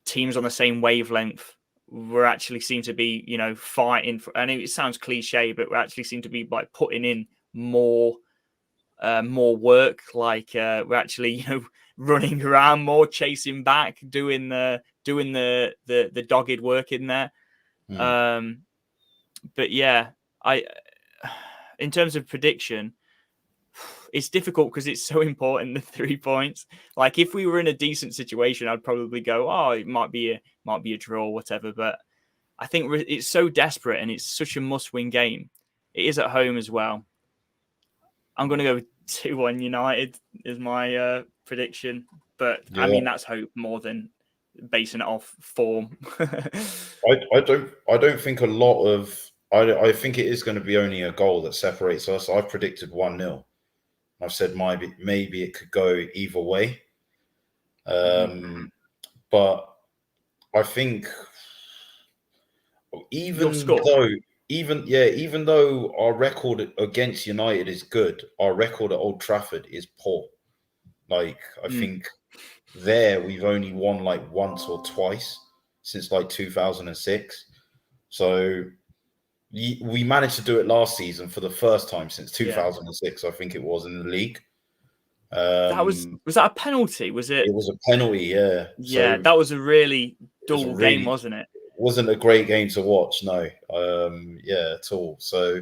team's on the same wavelength. We actually seem to be, fighting for, and it sounds cliche, but we actually seem to be like putting in more work. Like we're actually, running around more, chasing back, doing the dogged work in there. But yeah, in terms of prediction, it's difficult because it's so important, the 3 points. Like if we were in a decent situation, I'd probably go, oh, it might be a draw or whatever. But I think it's so desperate and it's such a must-win game. It is at home as well. I'm going to go with 2-1 United is my prediction. But I mean, that's hope more than basing it off form. I don't think a lot of. I think it is going to be only a goal that separates us. I've predicted 1-0. I've said maybe it could go either way. But I think even though our record against United is good, our record at Old Trafford is poor. Like I think there we've only won like once or twice since like 2006. So we managed to do it last season for the first time since 2006, I think it was, in the league. Was that a penalty? Was it? It was a penalty, yeah. Yeah, that was a really dull game, wasn't it? It wasn't a great game to watch, no. At all. So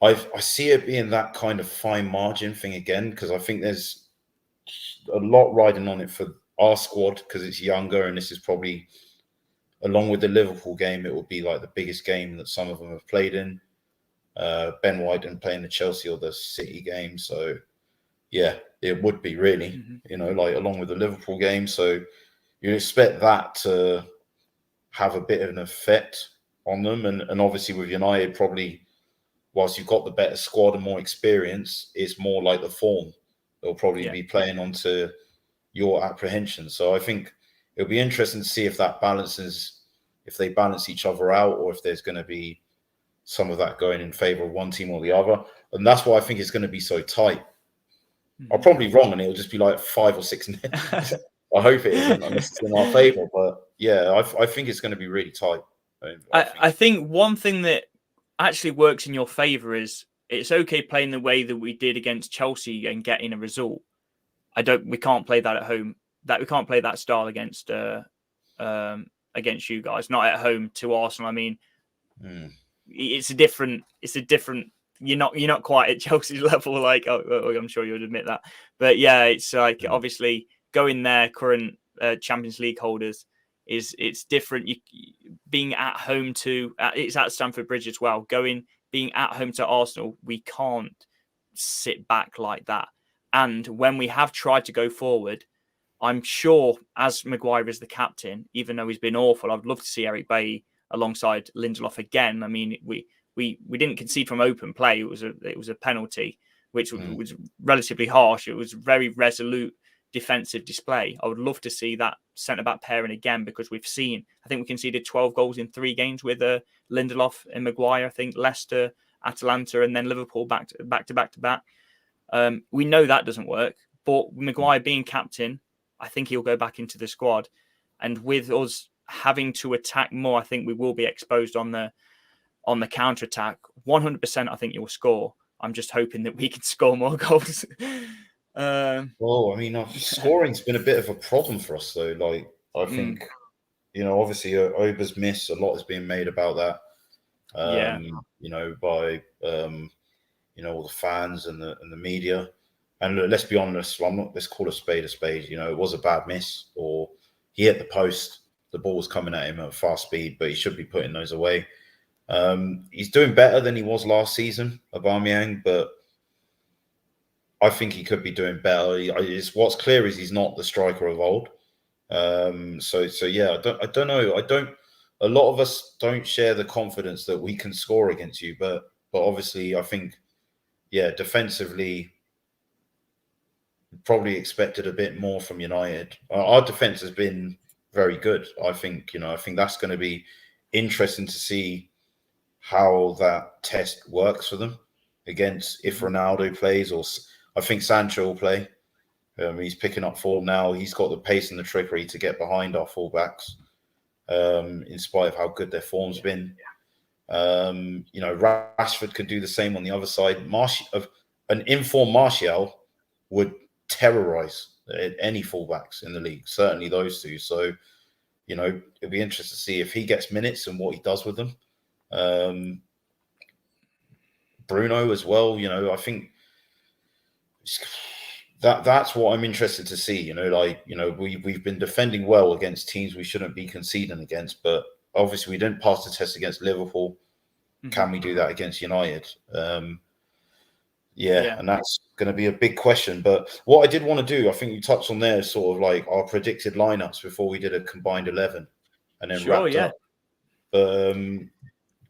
I see it being that kind of fine margin thing again, because I think there's a lot riding on it for our squad because it's younger, and this is probably, along with the Liverpool game, it will be like the biggest game that some of them have played in. Ben White didn't play in the Chelsea or the City game, so yeah, it would be really, like along with the Liverpool game. So you expect that to have a bit of an effect on them, and obviously with United, probably whilst you've got the better squad and more experience, it's more like the form they'll probably be playing onto your apprehension. So I think it'll be interesting to see if that balances, if they balance each other out, or if there's going to be some of that going in favour of one team or the other. And that's why I think it's going to be so tight. I'm probably wrong, and it'll just be like 5 or 6. I hope it isn't, unless it's in our favour. But yeah, I think it's going to be really tight. I think one thing that actually works in your favour is it's okay playing the way that we did against Chelsea and getting a result. We can't play that at home. We can't play that style against you guys. Not at home to Arsenal. I mean, it's a different. You're not quite at Chelsea's level. Like, I'm sure you would admit that. But yeah, it's like obviously going there, current Champions League holders, it's different. Being at home to it's at Stamford Bridge as well. Being at home to Arsenal, we can't sit back like that. And when we have tried to go forward, I'm sure, as Maguire is the captain, even though he's been awful, I'd love to see Eric Bailly alongside Lindelof again. I mean, we didn't concede from open play. It was a penalty, which was relatively harsh. It was very resolute defensive display. I would love to see that centre-back pairing again, because I think we conceded 12 goals in 3 games with Lindelof and Maguire. I think Leicester, Atalanta, and then Liverpool back to back. We know that doesn't work, but Maguire being captain, I think he'll go back into the squad. And with us having to attack more, I think we will be exposed on the counter attack. 100%, I think you'll score. I'm just hoping that we can score more goals. Well, I mean, scoring's been a bit of a problem for us, though. Like, I think, obviously, Ober's miss, a lot is being made about that. By all the fans and the media. And look, let's be honest, let's call a spade a spade. It was a bad miss, or he hit the post. The ball was coming at him at fast speed, but he should be putting those away. He's doing better than he was last season, Aubameyang, but I think he could be doing better. What's clear is he's not the striker of old. So yeah, I don't know. A lot of us don't share the confidence that we can score against you, but obviously I think, defensively, probably expected a bit more from United. Our defense has been very good. I think that's going to be interesting to see how that test works for them against if Ronaldo plays, or I think Sancho will play. He's picking up form now. He's got the pace and the trickery to get behind our fullbacks, in spite of how good their form's been. Rashford can do the same on the other side. An informed Martial would terrorize any fullbacks in the league, certainly those two. So, it'll be interesting to see if he gets minutes and what he does with them. Bruno as well, I think that's what I'm interested to see. We've been defending well against teams we shouldn't be conceding against, but obviously we didn't pass the test against Liverpool. Mm-hmm. Can we do that against United? And that's going to be a big question. But what I did want to do, I think you touched on there, sort of like our predicted lineups before we did a combined 11 and then wrapped up. But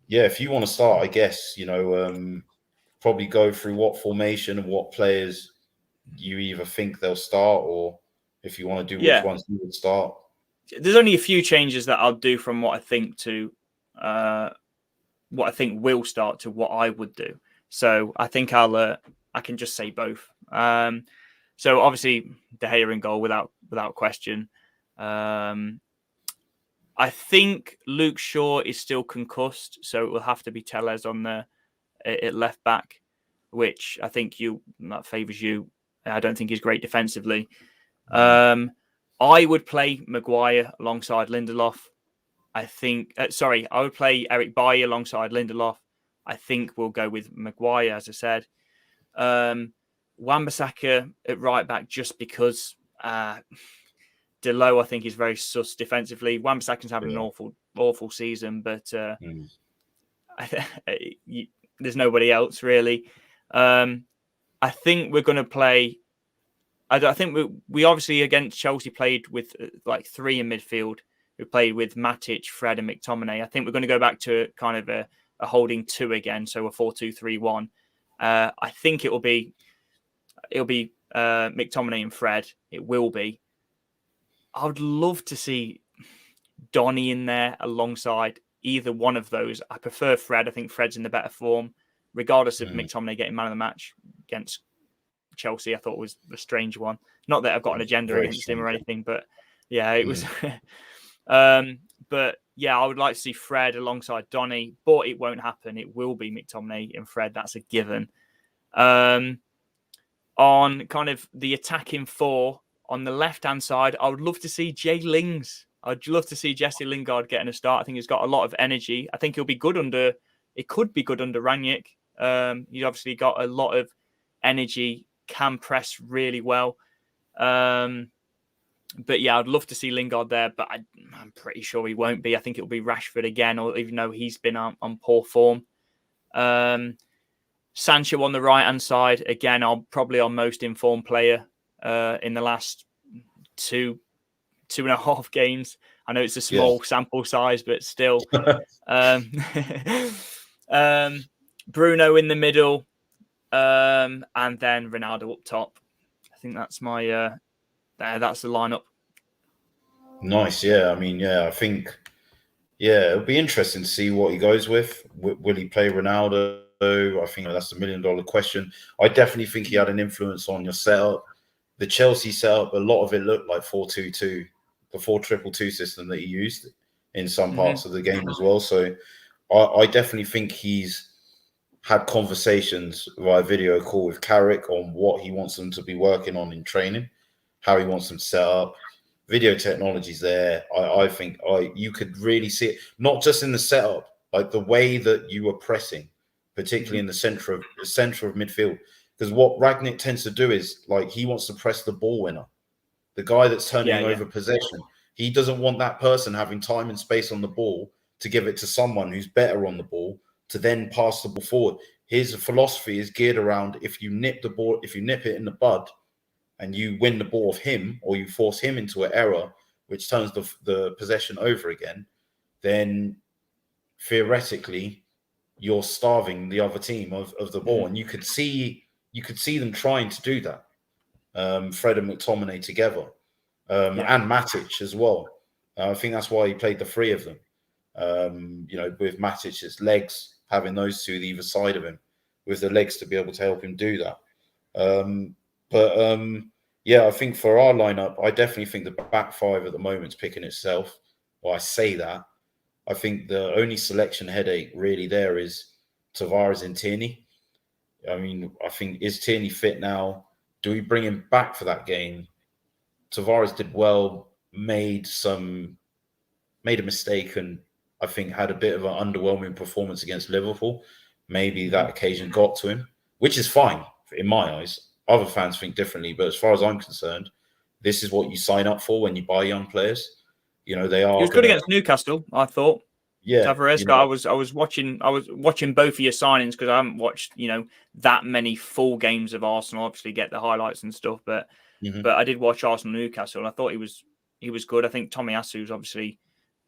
if you want to start, I guess, probably go through what formation and what players you either think they'll start, or if you want to do which ones you would start. There's only a few changes that I'll do from what I think to what I think will start to what I would do. So I think I can just say both. So obviously De Gea in goal without question. I think Luke Shaw is still concussed, so it will have to be Telles on at left back, which I think that favours you. I don't think he's great defensively. I would play Maguire alongside Lindelof. I would play Eric Bailly alongside Lindelof. I think we'll go with Maguire, as I said. Wan-Bissaka at right back, just because Delo, I think, is very sus defensively. Wan-Bissaka's having an awful season, but there's nobody else really. I think we're going to play. I think we obviously against Chelsea played with like three in midfield. We played with Matic, Fred, and McTominay. I think we're going to go back to kind of a holding two again, so a 4-2-3-1. I think it'll be McTominay and Fred. It will be. I would love to see Donny in there alongside either one of those. I prefer Fred. I think Fred's in the better form, regardless of McTominay getting man of the match against Chelsea. I thought it was a strange one. Not that I've got an agenda against him or anything, but it was. But I would like to see Fred alongside Donny, but it won't happen. It will be McTominay and Fred. That's a given. On kind of the attacking four, on the left-hand side, I would love to see Jay Lings. I'd love to see Jesse Lingard getting a start. I think he's got a lot of energy. I think he'll be good under... It could be good under Rangnick. He's obviously got a lot of energy, can press really well. I'd love to see Lingard there, but I'm pretty sure he won't be. I think it'll be Rashford again, or even though he's been on poor form. Sancho on the right-hand side, again, probably our most informed player in the last two and a half games. I know it's a small sample size, but still. Bruno in the middle, and then Ronaldo up top. I think that's my that's the lineup. Nice, I mean, I think, it'll be interesting to see what he goes with. Will he play Ronaldo? I think that's $1 million question. I definitely think he had an influence on your setup. The Chelsea setup, a lot of it looked like 4-2-2, the 4-2-2 system that he used in some parts of the game as well. So I definitely think he's had conversations via video call with Carrick on what he wants them to be working on in training, how he wants them set up. Video technology's there. I think you could really see it, not just in the setup, like the way that you were pressing, particularly in the center of midfield. Because what Ragnick tends to do is, like, he wants to press the ball winner, the guy that's turning over possession. He doesn't want that person having time and space on the ball to give it to someone who's better on the ball to then pass the ball forward. His philosophy is geared around, if you nip the ball, if you nip it in the bud and you win the ball of him, or you force him into an error, which turns the possession over again, then theoretically you're starving the other team of the ball. And you could see them trying to do that. Fred and McTominay together, and Matic as well. I think that's why he played the three of them. With Matic's legs, having those two either side of him, with the legs to be able to help him do that. I think for our lineup, I definitely think the back five at the moment is picking itself. Well, I say that. I think the only selection headache really there is Tavares and Tierney. I mean, I think, is Tierney fit now? Do we bring him back for that game? Tavares did well, made a mistake, and I think had a bit of an underwhelming performance against Liverpool. Maybe that occasion got to him, which is fine in my eyes. Other fans think differently, but as far as I'm concerned, this is what you sign up for when you buy young players. They are. He was good against Newcastle, I thought. Yeah, Tavares. I was watching both of your signings because I haven't watched that many full games of Arsenal. Obviously, get the highlights and stuff, but I did watch Arsenal Newcastle, and I thought he was good. I think Tomiyasu's obviously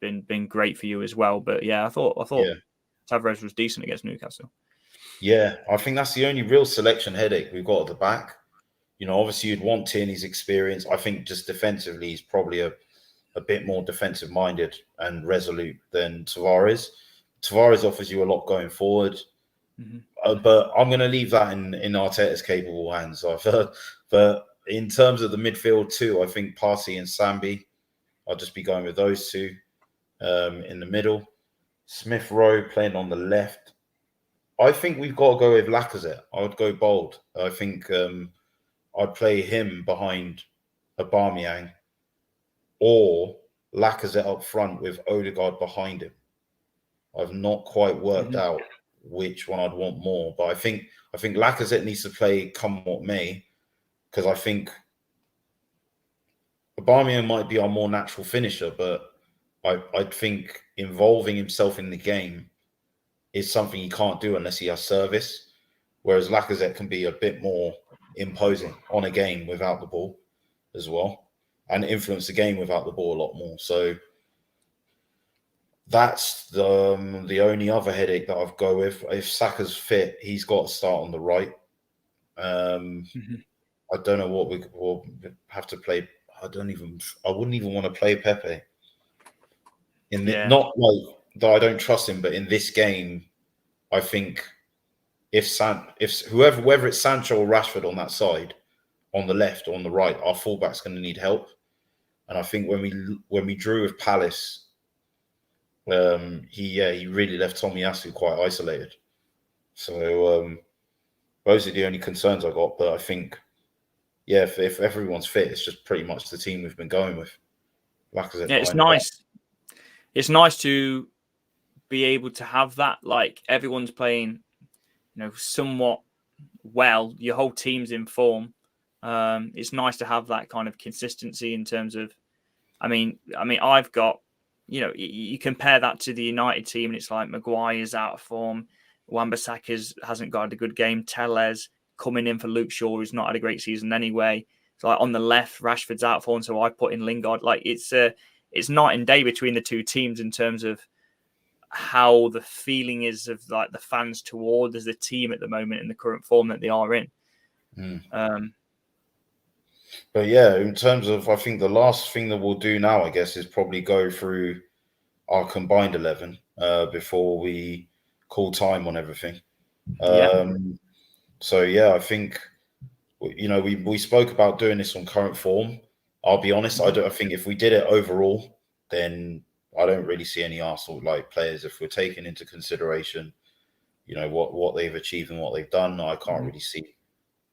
been great for you as well. But yeah, I thought Tavares was decent against Newcastle. Yeah, I think that's the only real selection headache we've got at the back. Obviously you'd want Tierney's experience. I think just defensively, he's probably a bit more defensive-minded and resolute than Tavares. Tavares offers you a lot going forward. But I'm going to leave that in Arteta's capable hands. But in terms of the midfield too, I think Partey and Sambi, I'll just be going with those two in the middle. Smith Rowe playing on the left. I think we've got to go with Lacazette. I would go bold. I think I'd play him behind Aubameyang, or Lacazette up front with Odegaard behind him. I've not quite worked out which one I'd want more, but I think Lacazette needs to play come what may, because I think Aubameyang might be our more natural finisher, but I think involving himself in the game is something he can't do unless he has service, whereas Lacazette can be a bit more imposing on a game without the ball as well, and influence the game without the ball a lot more. So that's the only other headache that I've go with. If Saka's fit, he's got to start on the right. I don't know what we'll have to play. I wouldn't even want to play Pepe. Not like that I don't trust him, but in this game, I think whether it's Sancho or Rashford on that side, on the left or on the right, our fullback's going to need help. And I think when we drew with Palace, he really left Tomiyasu quite isolated. So those are the only concerns I got. But I think, if everyone's fit, it's just pretty much the team we've been going with. Lacazette, it's nice. It's nice to be able to have that. Like, everyone's playing, somewhat well. Your whole team's in form. It's nice to have that kind of consistency in terms of. I mean, I've got. You compare that to the United team, and it's like Maguire's out of form. Wan-Bissaka hasn't got a good game. Tellez coming in for Luke Shaw, who's not had a great season anyway. So, like, on the left, Rashford's out of form, so I put in Lingard. Like, it's night and day between the two teams in terms of how the feeling is of, like, the fans towards the team at the moment in the current form that they are in. But yeah, in terms of, I think the last thing that we'll do now, I guess, is probably go through our combined 11 before we call time on everything. So yeah, I think we spoke about doing this on current form. I'll be honest, I think if we did it overall, then I don't really see any Arsenal like players if we're taking into consideration, what they've achieved and what they've done. I can't really see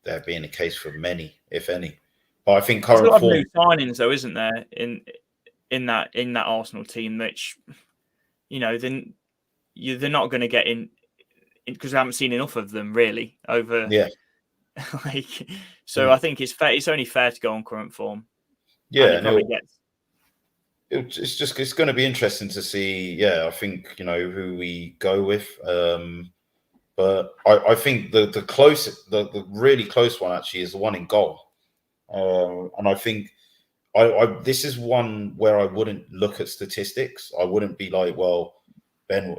there being a case for many, if any. But I think there's a current lot of form. new signings, though, isn't there, in that Arsenal team, which then they're not going to get in because I haven't seen enough of them really over. Yeah. So I think it's fair. It's only fair to go on current form. Yeah, and it probably gets. It's going to be interesting to see. Yeah, I think who we go with. But I think the really close one actually is the one in goal. And I think this is one where I wouldn't look at statistics. I wouldn't be like, well, Ben,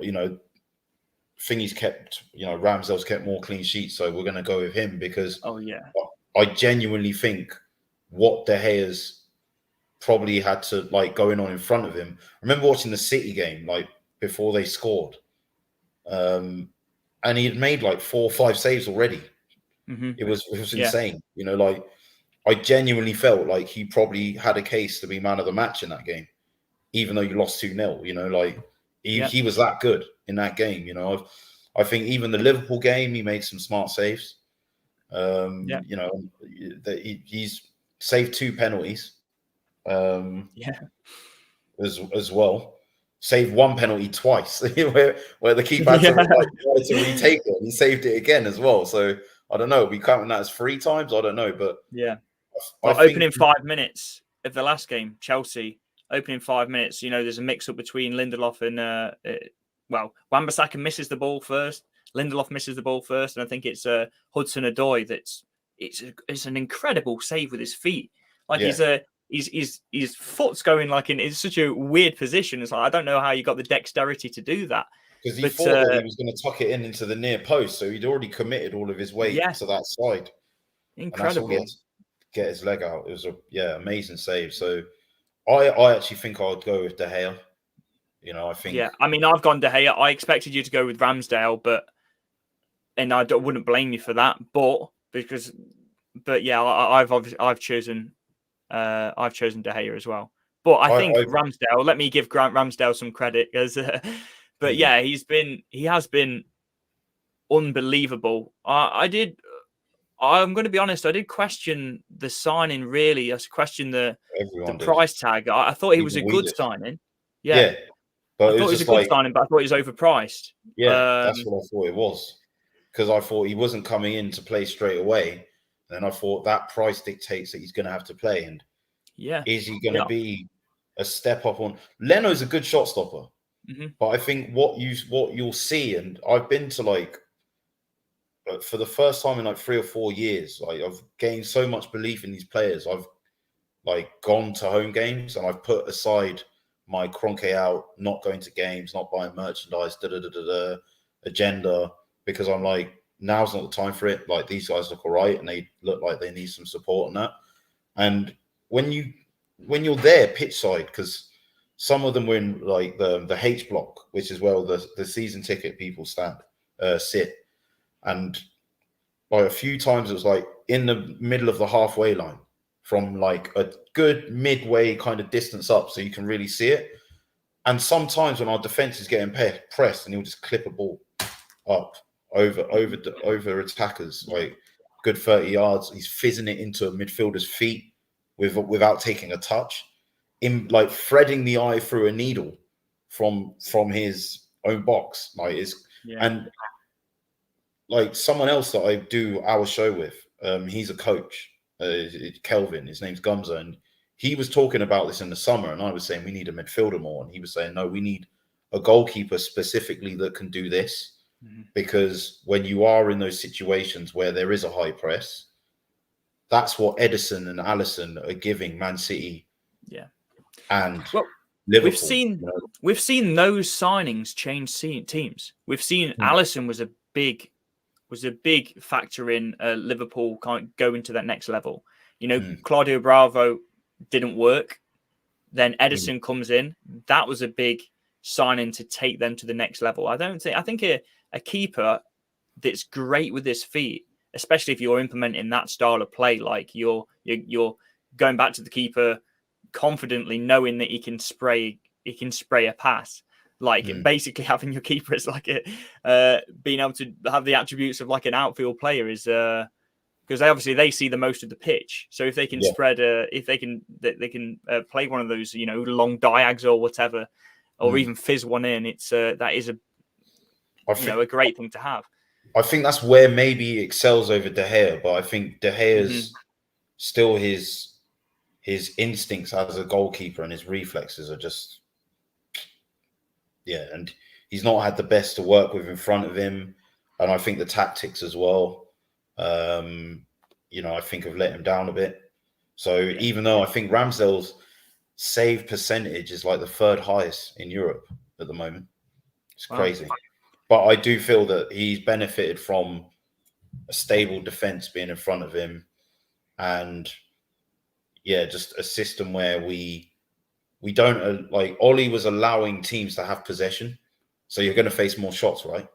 Thingy's kept, Ramsdale's kept more clean sheets, so we're going to go with him because I genuinely think what De Gea's probably had to going on in front of him. I remember watching the City game before they scored, and he had made 4 or 5 saves already. It was insane. I genuinely felt like he probably had a case to be man of the match in that game, even though you lost 2-0. He was that good in that game. I think even the Liverpool game, he made some smart saves. He's saved 2 penalties. As well. Saved 1 penalty twice, where the keeper had to retake it, and he saved it again as well. So I don't know. We counting that as 3 times? I don't know, but opening 5 minutes of the last game, Chelsea opening 5 minutes. There's a mix up between Lindelof and Wan-Bissaka misses the ball first. Lindelof misses the ball first, and I think it's Hudson-Odoi it's an incredible save with his feet. His foot's going in such a weird position. It's I don't know how you got the dexterity to do that. Because he thought that he was going to tuck it into the near post, so he'd already committed all of his weight to that side. Incredible. And that's all he had to get his leg out. It was amazing save. So I actually think I'd go with De Gea. I think. Yeah, I mean, I've gone De Gea. I expected you to go with Ramsdale, and I wouldn't blame you for that. I've chosen. I've chosen De Gea as well, but I think Ramsdale. Let me give Grant Ramsdale some credit, he has been unbelievable. I'm going to be honest. I did question the signing. Really, I questioned the price tag. I thought he was a good signing. Yeah, but I thought it was a good signing, but I thought he was overpriced. Yeah, that's what I thought it was, because I thought he wasn't coming in to play straight away. And I thought that price dictates that he's going to have to play. And is he going to be a step up on? Leno's a good shot stopper, but I think what you'll see, and I've been to for the first time in 3 or 4 years, I've gained so much belief in these players. I've gone to home games and I've put aside my Kroenke out, not going to games, not buying merchandise, agenda, because I'm now's not the time for it. These guys look all right, and they look like they need some support on that. And when you're there pitch side, because some of them were in the H block, which is where the season ticket people sit, and a few times it was in the middle of the halfway line, from a good midway kind of distance up, so you can really see it. And sometimes when our defense is getting pressed, and he'll just clip a ball up over attackers, good 30 yards. He's fizzing it into a midfielder's feet without taking a touch, in threading the eye through a needle from his own box. And someone else that I do our show with, he's a coach, Kelvin, his name's Gumza, and he was talking about this in the summer, and I was saying we need a midfielder more, and he was saying no, we need a goalkeeper specifically that can do this. Because when you are in those situations where there is a high press, that's what Edison and Alisson are giving Man City. And Liverpool. We've seen those signings change teams. We've seen Alisson was a big factor in Liverpool going to that next level. Claudio Bravo didn't work. Then Edison comes in. That was a big signing to take them to the next level. I think a keeper that's great with his feet, especially if you're implementing that style of play. Like you're going back to the keeper confidently, knowing that he can spray a pass. Like basically having your keeper as like being able to have the attributes of like an outfield player is because they see the most of the pitch. So if they can spread, if they can play one of those, long diags or whatever, or even fizz one in, it's that is a great thing to have. I think that's where maybe he excels over De Gea, but I think De Gea's still his instincts as a goalkeeper and his reflexes are just, and he's not had the best to work with in front of him. And I think the tactics as well, I think have let him down a bit. So even though I think Ramsdale's save percentage is like the third highest in Europe at the moment, it's crazy. But I do feel that he's benefited from a stable defense being in front of him, and just a system where we don't like Ollie was allowing teams to have possession, so you're going to face more shots, right?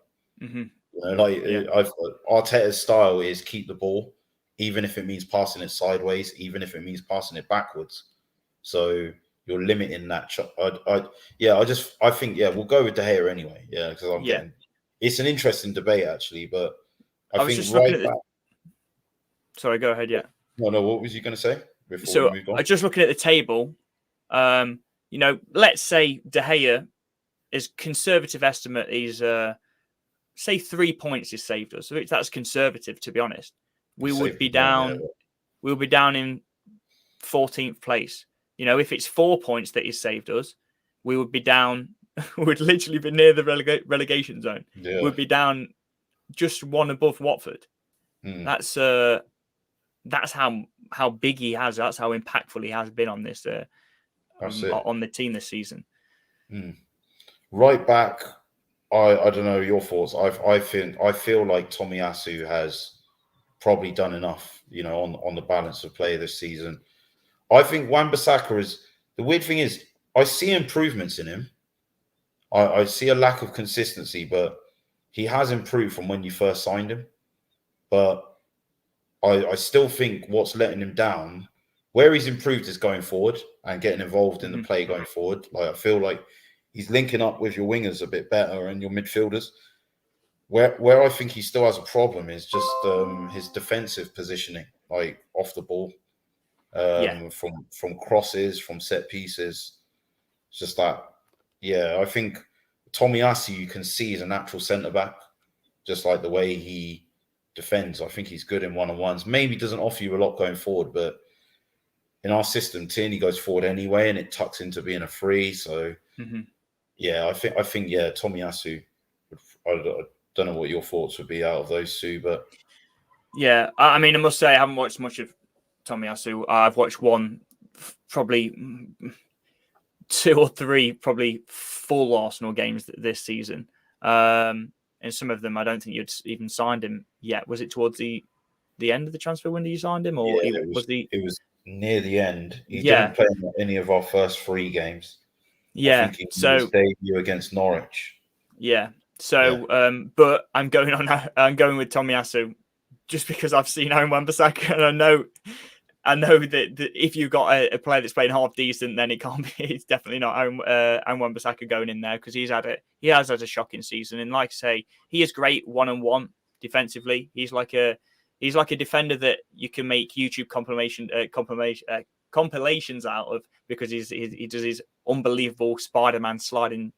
Arteta's style is keep the ball, even if it means passing it sideways, even if it means passing it backwards. So you're limiting that shot. I think we'll go with De Gea anyway. Yeah, because it's an interesting debate actually, but I think Sorry, go ahead. Yeah. No. What was you going to say before we moved on? I'm just looking at the table. Let's say De Gea, his conservative estimate is say 3 points is saved us. So that's conservative, to be honest. We'll be down in 14th place. If it's 4 points that he's saved us, we would be down. We would literally be near the relegation zone. Yeah. We'd be down just one above Watford. That's how big he has. That's how impactful he has been on this on the team this season. Right back, I don't know your thoughts. I feel like Tomiyasu has probably done enough, on the balance of play this season. I think Wan-Bissaka is the weird thing is I see improvements in him. I see a lack of consistency, but he has improved from when you first signed him. But I still think what's letting him down, where he's improved is going forward and getting involved in the play going forward. Like I feel like he's linking up with your wingers a bit better and your midfielders. Where I think he still has a problem is just his defensive positioning, like off the ball, from crosses, from set pieces. It's just that, I think Tomiyasu you can see is a natural centre back, just like the way he defends. I think he's good in one-on-ones. Maybe doesn't offer you a lot going forward, but in our system, Tierney goes forward anyway, and it tucks into being a free. So, I think Tomiyasu. I don't know what your thoughts would be out of those two, but I mean, I must say I haven't watched much of Tomiyasu. I've watched probably 2 or 3, probably full Arsenal games this season. And some of them, I don't think you'd even signed him yet. Was it towards the end of the transfer window you signed him, or it was near the end? He didn't play in any of our first 3 games. Yeah, I think he made his debut against Norwich. Yeah. So, but I'm going with Tomiyasu just because I've seen Aaron Wan-Bissaka, and I know that if you've got a player that's playing half decent, then it can't be. It's definitely not Aaron Wan-Bissaka going in there because he has had a shocking season. And like I say, he is great one-on-one defensively. He's like a defender that you can make YouTube compilations out of because he does his unbelievable Spider-Man sliding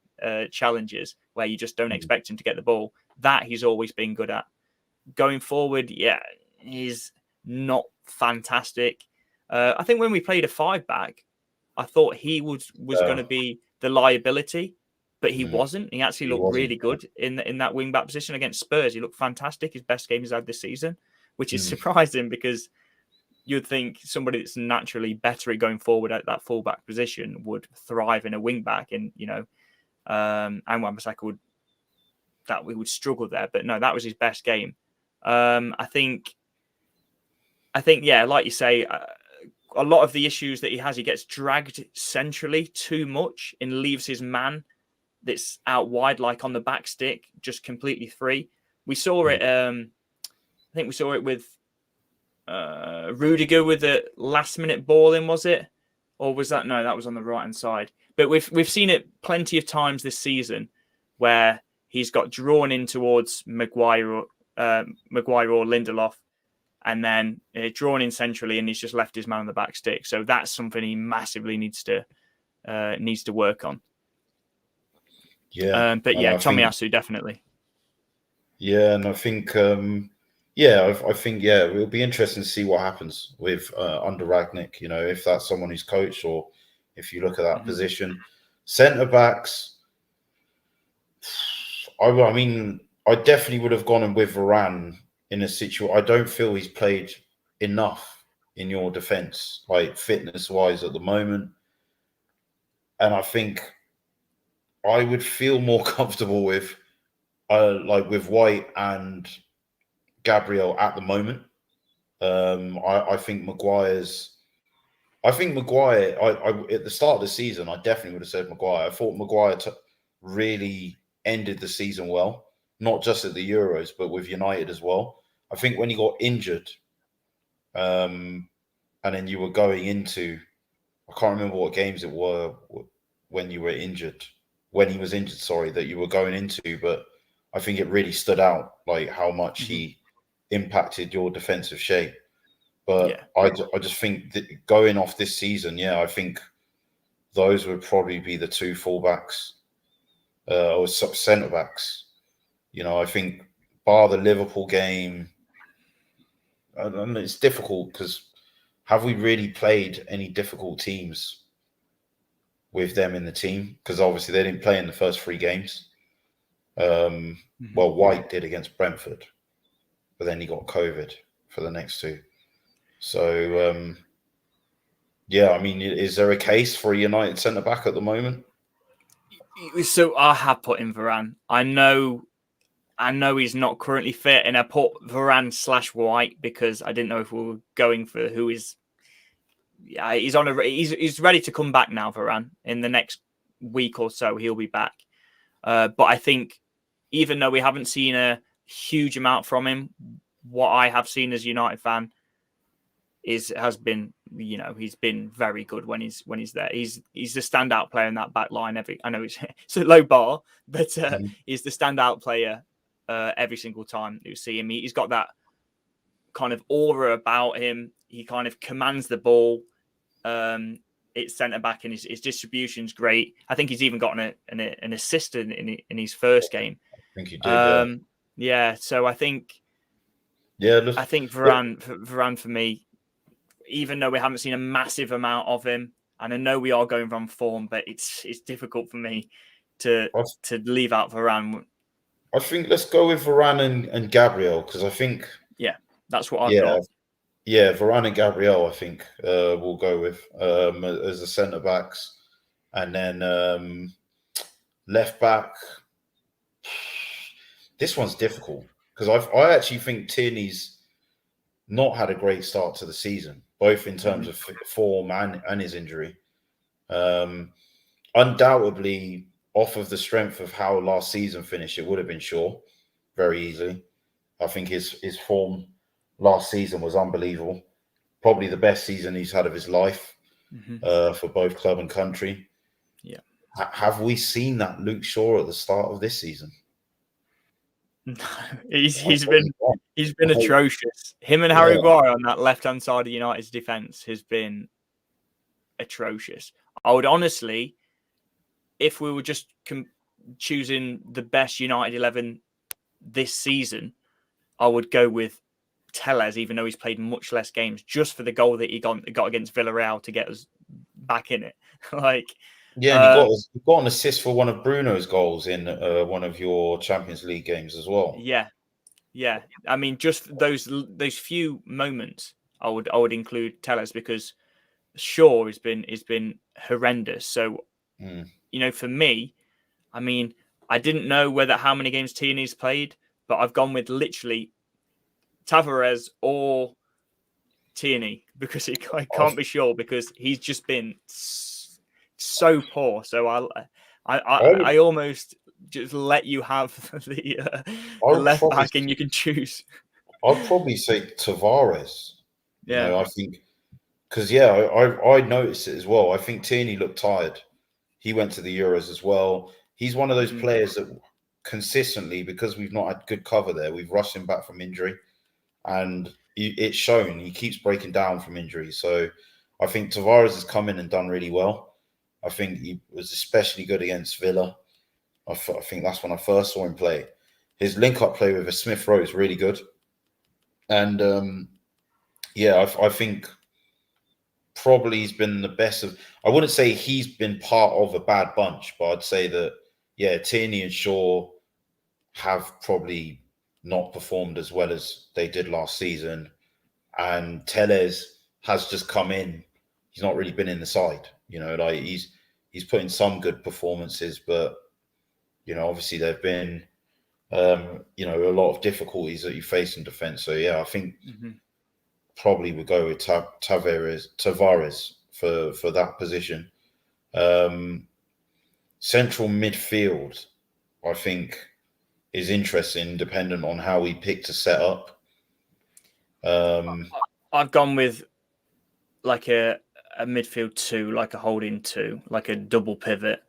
challenges where you just don't expect him to get the ball. That he's always been good at. Going forward, he's not fantastic. I think when we played a 5-back, I thought he was going to be the liability, but he wasn't. He actually looked really good in that wing-back position against Spurs. He looked fantastic. His best game he's had this season, which is surprising because you'd think somebody that's naturally better at going forward at that full-back position would thrive in a wing-back, and and Wan-Bissaka would struggle there. But no, that was his best game. I think, like you say, a lot of the issues that he has, he gets dragged centrally too much and leaves his man that's out wide, like on the back stick, just completely free. We saw it. I think we saw it with Rudiger with a last-minute ball in, was it? Or was that no? That was on the right-hand side. But we've seen it plenty of times this season where he's got drawn in towards Maguire or Lindelof, and then drawn in centrally, and he's just left his man on the back stick. So that's something he massively needs to work on. Yeah, but yeah, Tomiyasu definitely. Yeah, and I think I think it'll be interesting to see what happens with under Ragnick. You know, if that's someone who's coached, or if you look at that position, centre backs. I mean, I definitely would have gone in with Varane in a situation. I don't feel he's played enough in your defence, like fitness wise at the moment, and I think I would feel more comfortable with with White and Gabriel at the moment. I think Maguire. At the start of the season, I definitely would have said Maguire. I thought Maguire really ended the season well, not just at the Euros, but with United as well. I think when he got injured, and then you were going into, I can't remember what games it were when you were injured, when he was injured, sorry, that you were going into, but I think it really stood out, like how much he impacted your defensive shape. But I just think that going off this season, I think those would probably be the two fullbacks or centre backs. You know, I think bar the Liverpool game, and it's difficult because have we really played any difficult teams with them in the team? Because obviously they didn't play in the first 3 games. Well, White did against Brentford, but then he got COVID for the next 2. So, I mean, is there a case for a United centre back at the moment? So I have put in Varane. I know he's not currently fit, and I put Varane / White because I didn't know if we were going for who is. Yeah, he's ready to come back now. Varane, in the next week or so, he'll be back. But I think even though we haven't seen a huge amount from him, what I have seen as a United fan has been, you know, he's been very good when he's there. He's the standout player in that back line. I know it's a low bar, but he's the standout player every single time you see him. He's got that kind of aura about him. He kind of commands the ball. It's centre back, and his distribution's great. I think he's even gotten an assist in his first game. I think he did. Yeah. So I think. Yeah. I think Varane for me. Even though we haven't seen a massive amount of him, and I know we are going from form, but it's difficult for me to leave out Varane. I think let's go with Varane and Gabriel, because I think that's what I've got. Yeah, Varane and Gabriel, I think we'll go with as the centre backs, and then left back. This one's difficult because I actually think Tierney's not had a great start to the season, both in terms of form and his injury. Undoubtedly, off of the strength of how last season finished, it would have been Shaw very easily. I think his form last season was unbelievable. Probably the best season he's had of his life for both club and country. Yeah. Have we seen that Luke Shaw at the start of this season? No, he's been atrocious. Him and Harry Maguire on that left-hand side of United's defence has been atrocious. I would honestly, if we were just choosing the best United 11 this season, I would go with Tellez, even though he's played much less games, just for the goal that he got against Villarreal to get us back in it. He got an assist for one of Bruno's goals in one of your Champions League games as well. Yeah. I mean, just those few moments, I would include Tellez, because Shaw has been horrendous. So, you know, for me, I mean, I didn't know how many games Tierney's played, but I've gone with literally Tavares or Tierney, because I can't be sure, because he's just been so poor. So I almost just let you have the left back and you can choose. I'd probably say Tavares. Yeah. You know, I think because I noticed it as well. I think Tierney looked tired. He went to the Euros as well. He's one of those players that consistently, because we've not had good cover there, we've rushed him back from injury, and it's shown. He keeps breaking down from injury. So I think Tavares has come in and done really well. I think he was especially good against Villa. I think that's when I first saw him play. His link-up play with a Smith Rowe is really good. And I think probably he's been the best of. I wouldn't say he's been part of a bad bunch, but I'd say that Tierney and Shaw have probably not performed as well as they did last season, and Tellez has just come in. He's not really been in the side, you know. Like he's put in some good performances, but you know, obviously there've been a lot of difficulties that you face in defence. So I think probably would go with Tavares for that position. Central midfield, I think, is interesting, dependent on how we pick to set up. I've gone with like a midfield 2, like a holding 2, like a double pivot.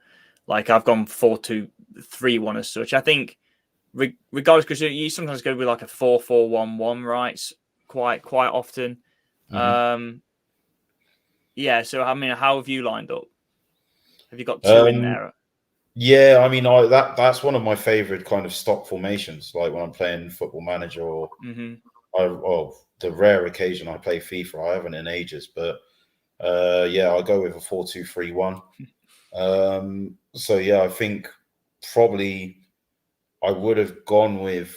Like I've gone 4-2-3-1 as such. I think regardless, because you sometimes go with like a 4-4-1-1, right? Quite often. So I mean, how have you lined up? Have you got 2 in there? Yeah, I mean, that's one of my favorite kind of stock formations. Like when I'm playing Football Manager, or the rare occasion I play FIFA. I haven't in ages, but I'll go with a 4-2-3-1. I think probably I would have gone with.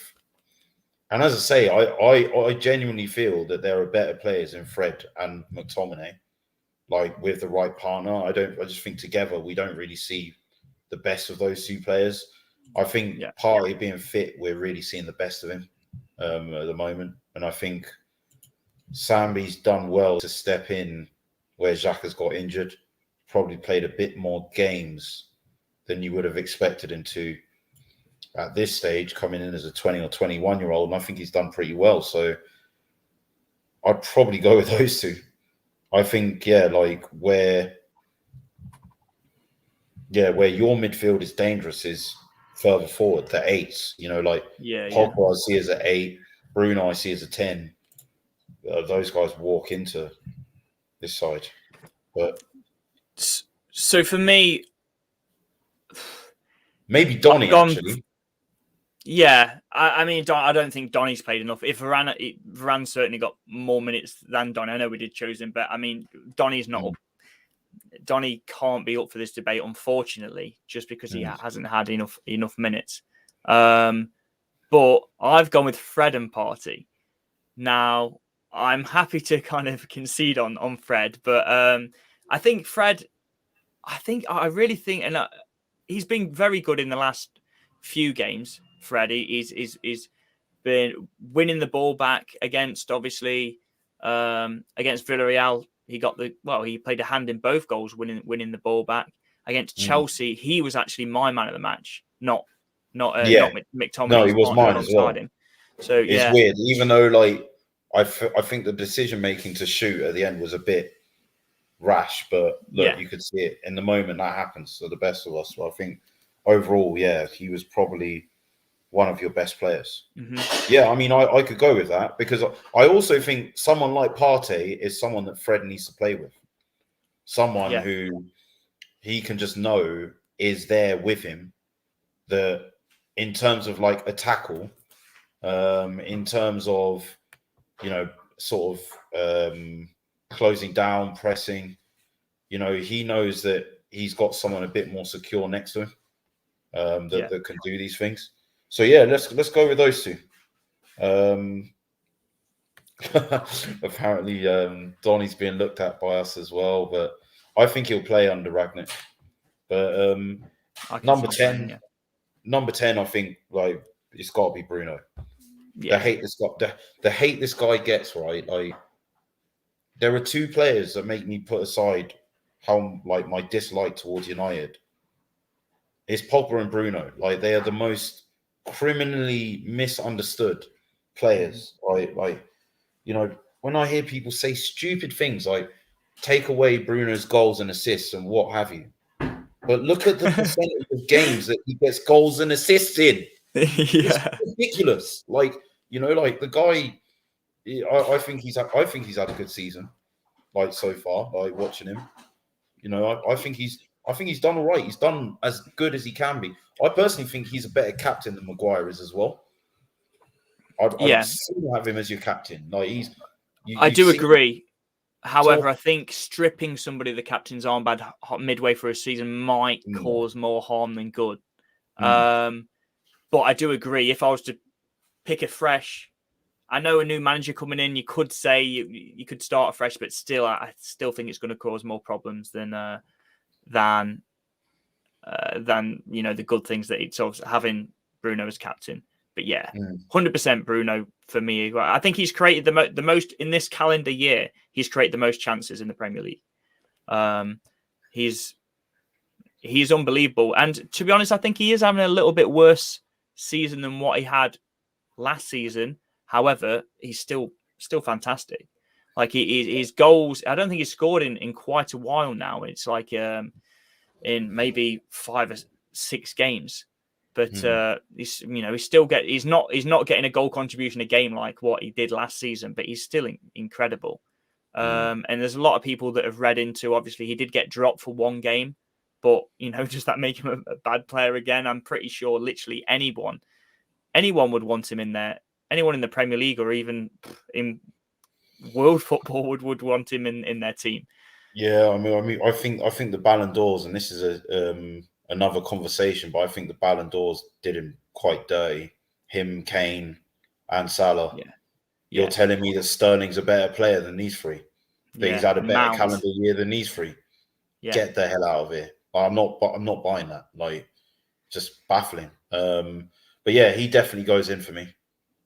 And as I say, I genuinely feel that there are better players in Fred and McTominay. Like with the right partner, I just think together we don't really see the best of those two players. I think partly being fit, we're really seeing the best of him at the moment. And I think Sambi's done well to step in where Xhaka's got injured. Probably played a bit more games than you would have expected him to at this stage, coming in as a 20 or 21-year-old. And I think he's done pretty well. So I'd probably go with those two. I think, like where your midfield is dangerous is further forward, the 8s. You know, like Pogba I see as an 8, Bruno I see as a 10. Those guys walk into this side. But so for me, maybe Donny actually. Yeah, I mean, I don't think Donny's played enough. If Varane certainly got more minutes than Donny. I know we did choose him, but I mean, Donny's not up. Donny can't be up for this debate, unfortunately, just because he hasn't had enough minutes. But I've gone with Fred and Partey. Now, I'm happy to kind of concede on Fred, but I think Fred. I really think, and he's been very good in the last few games. Freddie is been winning the ball back against, obviously, against Villarreal. He played a hand in both goals, winning the ball back. Against Chelsea, he was actually my man of the match, not McTominay's. No, he was mine as well. Him. So it's weird, even though like I think the decision making to shoot at the end was a bit rash, but look, you could see it in the moment that happens to the best of us. So I think overall, he was probably one of your best players. I mean, I could go with that, because I also think someone like Partey is someone that Fred needs to play with. Someone who he can just know is there with him, that in terms of like a tackle, in terms of, you know, sort of closing down, pressing, you know, he knows that he's got someone a bit more secure next to him that can do these things. So let's go with those two. Apparently, Donny's being looked at by us as well, but I think he'll play under Ragnick. But number 10, I think like it's got to be Bruno. The hate this guy gets, right? Like there are two players that make me put aside how like my dislike towards United It's Pogba and Bruno. Like, they are the most criminally misunderstood players. Like, you know, when I hear people say stupid things like take away Bruno's goals and assists and what have you, but look at the percentage of games that he gets goals and assists in. It's ridiculous. Like, you know, like the guy, I think he's had a good season, like so far. Like watching him, you know, I think he's done all right. He's done as good as he can be. I personally think he's a better captain than Maguire is as well. I'd still have him as your captain. Like I do agree. However, I think stripping somebody of the captain's armband midway through a season might cause more harm than good. But I do agree. If I was to pick a fresh, I know a new manager coming in, you could say you could start afresh, but still, I still think it's going to cause more problems than you know, the good things that it's also having Bruno as captain. But yeah, 100% Bruno for me. I think he's created the most in this calendar year. He's created the most chances in the Premier League. He's unbelievable, and to be honest, I think he is having a little bit worse season than what he had last season. However, he's still fantastic. Like his goals, I don't think he's scored in quite a while now. It's like in maybe 5 or 6 games. But he's not getting a goal contribution a game like what he did last season, but he's still incredible. And there's a lot of people that have read into, obviously he did get dropped for 1 game, but you know, does that make him a bad player again? I'm pretty sure literally anyone would want him in there. Anyone in the Premier League or even in world football would want him in their team. Yeah, I mean, I think the Ballon d'Ors, and this is another conversation, but I think the Ballon d'Ors did him quite dirty. Him, Kane, and Salah. Yeah. You're telling me that Sterling's a better player than these 3? That he's had a better calendar year than these 3? Yeah. Get the hell out of here! I'm not buying that. Like, just baffling. But yeah, he definitely goes in for me.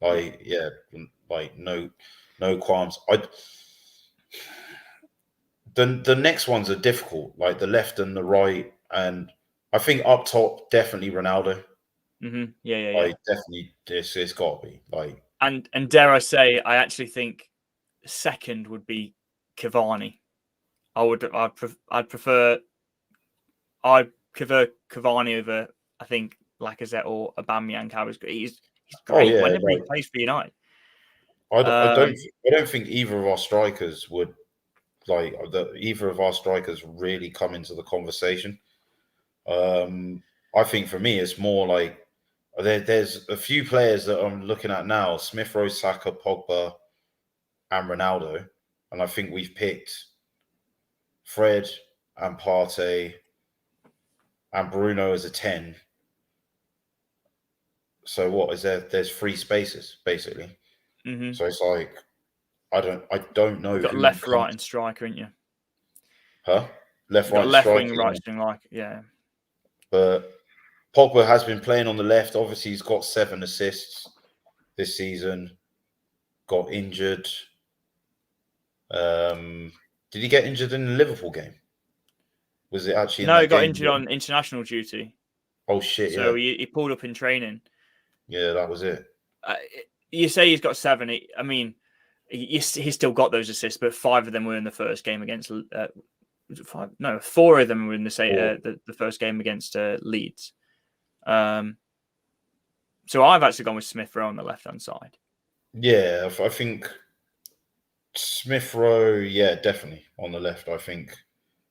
Like, yeah, like no qualms. The next ones are difficult, like the left and the right, and I think up top definitely Ronaldo. Yeah. Like, definitely, it's got to be like. And dare I say, I actually think second would be Cavani. I'd prefer Cavani over, I think, Lacazette or Aubameyang. He's great whenever he plays for United. I don't think either of our strikers would either of our strikers really come into the conversation. I think for me, it's more like there's a few players that I'm looking at now: Smith Rowe, Saka, Pogba, and Ronaldo, and I think we've picked Fred and Partey and Bruno as a 10. So what is there? There's 3 spaces basically. So it's like I don't know. You've got left, right, and striker, ain't you? Huh? Left, right, left striker, wing, right wing, like yeah. But Pogba has been playing on the left. Obviously, he's got 7 assists this season. Got injured. Did he get injured in the Liverpool game? Was it actually? No, he got injured on international duty. Oh shit! So he pulled up in training. Yeah, that was it. You say he's got 7. I mean, he's still got those assists, but 5 of them were in the first game against. Was it 5? No, 4 of them were in the first game against Leeds. So I've actually gone with Smith Rowe on the left hand side. Yeah, I think Smith Rowe. Yeah, definitely on the left. I think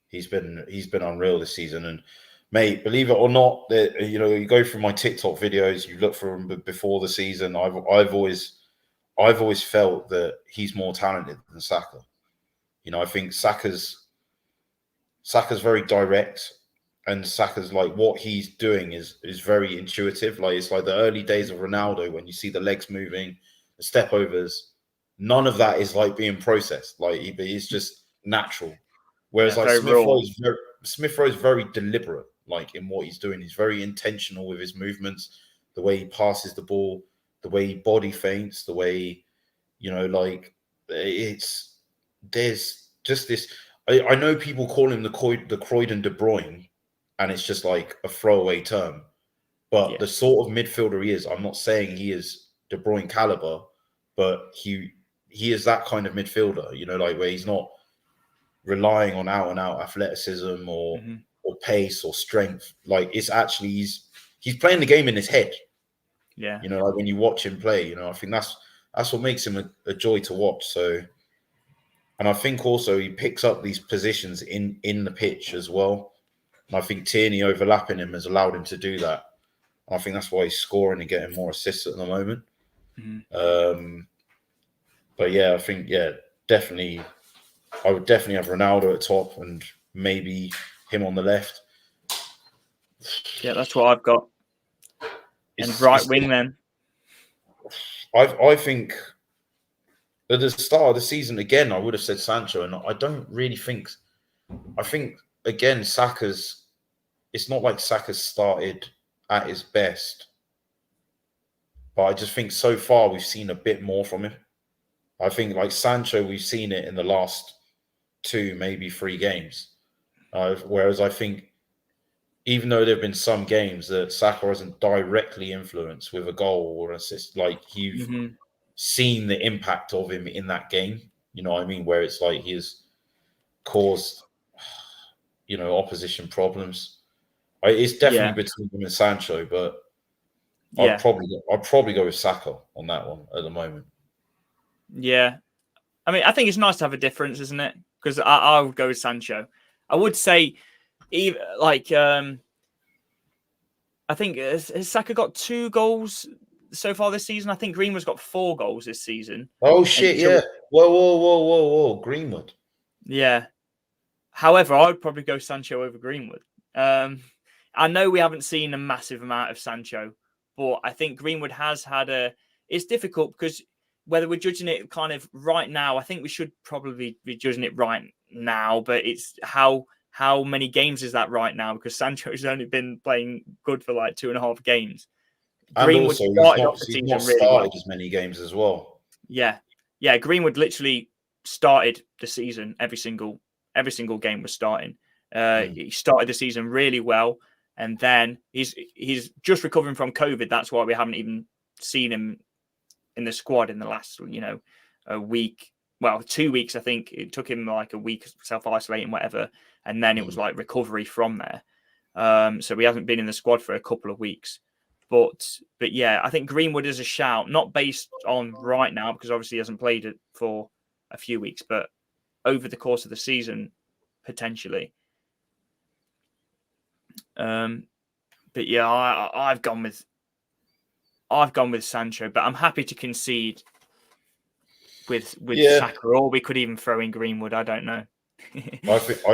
he's been unreal this season. And mate, believe it or not, that you know, you go through my TikTok videos, you look for him before the season. I've always felt that he's more talented than Saka. You know, I think Saka's very direct, and Saka's like what he's doing is very intuitive. Like it's like the early days of Ronaldo when you see the legs moving, the step overs. None of that is like being processed. Like he's just natural. Whereas like Smith Rowe is very deliberate. Like in what he's doing, he's very intentional with his movements, the way he passes the ball, the way he body feints, the way, you know, like there's just this. I know people call him the Croydon De Bruyne, and it's just like a throwaway term. But the sort of midfielder he is, I'm not saying he is De Bruyne caliber, but he is that kind of midfielder, you know, like where he's not relying on out and out athleticism or pace or strength. Like it's actually he's playing the game in his head. Yeah. You know, like when you watch him play, you know, I think that's what makes him a joy to watch. So, and I think also he picks up these positions in the pitch as well. And I think Tierney overlapping him has allowed him to do that. And I think that's why he's scoring and getting more assists at the moment. But yeah, I think definitely, I would definitely have Ronaldo at top and maybe him on the left. Yeah, that's what I've got. And right wing then. I think at the start of the season, again, I would have said Sancho, and I don't really think. I think again, Saka's. It's not like Saka's started at his best, but I just think so far we've seen a bit more from him. I think like Sancho, we've seen it in the last 2, maybe 3 games, whereas I think even though there have been some games that Saka hasn't directly influenced with a goal or assist, like you've seen the impact of him in that game. You know what I mean? Where it's like he's caused, you know, opposition problems. It's definitely between him and Sancho, but I'd probably go with Saka on that one at the moment. Yeah, I mean, I think it's nice to have a difference, isn't it? Because I would go with Sancho. I would say, even like, I think has Saka got 2 goals so far this season? I think Greenwood's got 4 goals this season. Oh shit! Yeah. Whoa! Greenwood. Yeah. However, I would probably go Sancho over Greenwood. I know we haven't seen a massive amount of Sancho, but I think Greenwood has had it's difficult because whether we're judging it kind of right now, I think we should probably be judging it right now, but it's how many games is that right now? Because Sancho's only been playing good for like 2.5 games. And Greenwood also, he's not started as many games as well. Yeah. Greenwood literally started the season. Every single game was starting. He started the season really well, and then he's just recovering from COVID. That's why we haven't even seen him in the squad in the last, a week. Well, 2 weeks. I think it took him like a week self-isolating, whatever, and then it was like recovery from there. So we haven't been in the squad for a couple of weeks. But yeah, I think Greenwood is a shout, not based on right now because obviously he hasn't played it for a few weeks, but over the course of the season, potentially. But yeah, I've gone with Sancho, but I'm happy to concede with Saka, or we could even throw in Greenwood. I don't know. I think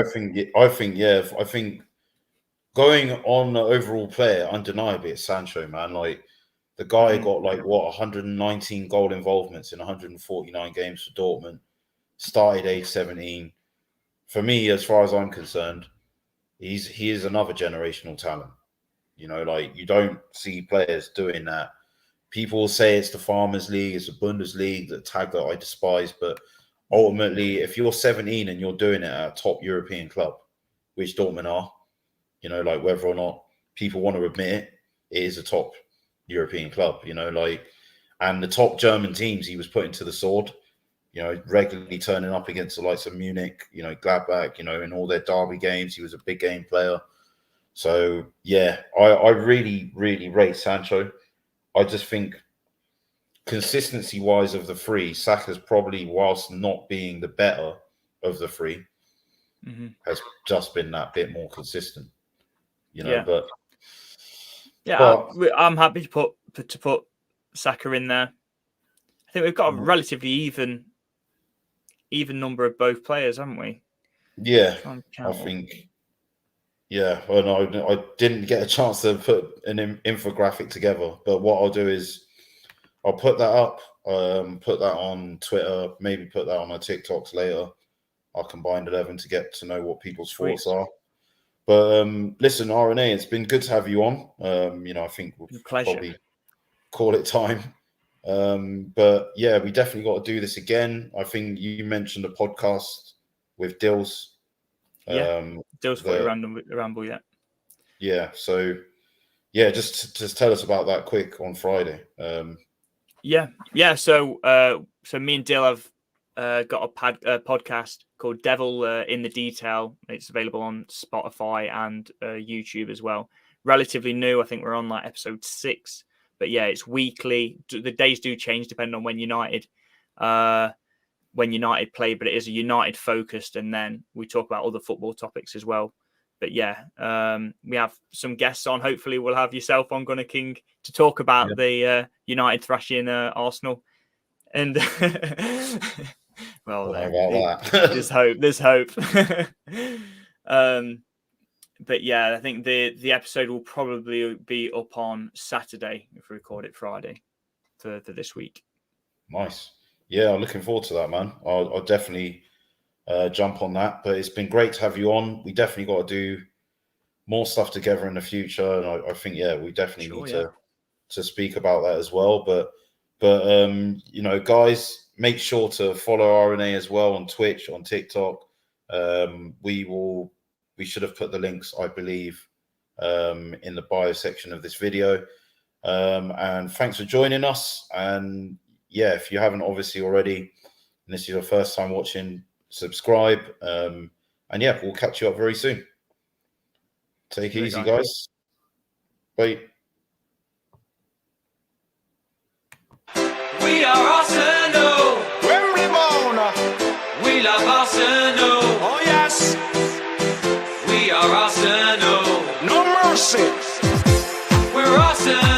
going on the overall player, undeniably, it's Sancho, man. Like the guy got 119 goal involvements in 149 games for Dortmund. Started age 17. For me, as far as I'm concerned, he is another generational talent. You know, like you don't see players doing that. People say it's the Farmers League, it's the Bundesliga, the tag that I despise. But ultimately, if you're 17 and you're doing it at a top European club, which Dortmund are, you know, like whether or not people want to admit it, it is a top European club, you know, like, and the top German teams he was putting to the sword, you know, regularly turning up against the likes of Munich, you know, Gladbach, you know, in all their derby games. He was a big game player. So, yeah, I really, really rate Sancho. I just think consistency-wise of the 3, Saka's probably, whilst not being the better of the 3, has just been that bit more consistent. You know, I'm happy to put Saka in there. I think we've got a relatively even number of both players, haven't we? Yeah, I think. Yeah, well, no, I didn't get a chance to put an infographic together, but what I'll do is I'll put that up, put that on Twitter, maybe put that on my TikToks later. I'll combine 11 to get to know what people's thoughts are. But listen, RNA, it's been good to have you on. You know, I think we'll probably call it time. But yeah, we definitely got to do this again. I think you mentioned a podcast with Dills. Dills for Ramble, yeah. Yeah. So yeah, just tell us about that quick on Friday. Yeah. So me and Dill have got a podcast called Devil in the Detail. It's available on Spotify and YouTube as well. Relatively new. I think we're on like episode 6. But yeah, it's weekly. The days do change depending on when United play, but it is a United focused, and then we talk about other football topics as well. But yeah, we have some guests on. Hopefully, we'll have yourself on, Gunner King, to talk about the United thrashing Arsenal. And well, there's hope. There's hope. But yeah, I think the episode will probably be up on Saturday if we record it Friday for this week. Nice. Yeah, I'm looking forward to that, man. I'll definitely jump on that. But it's been great to have you on. We definitely got to do more stuff together in the future, and I think we definitely need to speak about that as well. But guys, make sure to follow RNA as well on Twitch, on TikTok. We should have put the links, I believe, in the bio section of this video. And thanks for joining us. And yeah, if you haven't obviously already, and this is your first time watching, subscribe. And yeah, we'll catch you up very soon. Take it easy, guys. Bye. We are Arsenal. We love Arsenal. Oh yes. We are Arsenal. No mercy. We're Arsenal.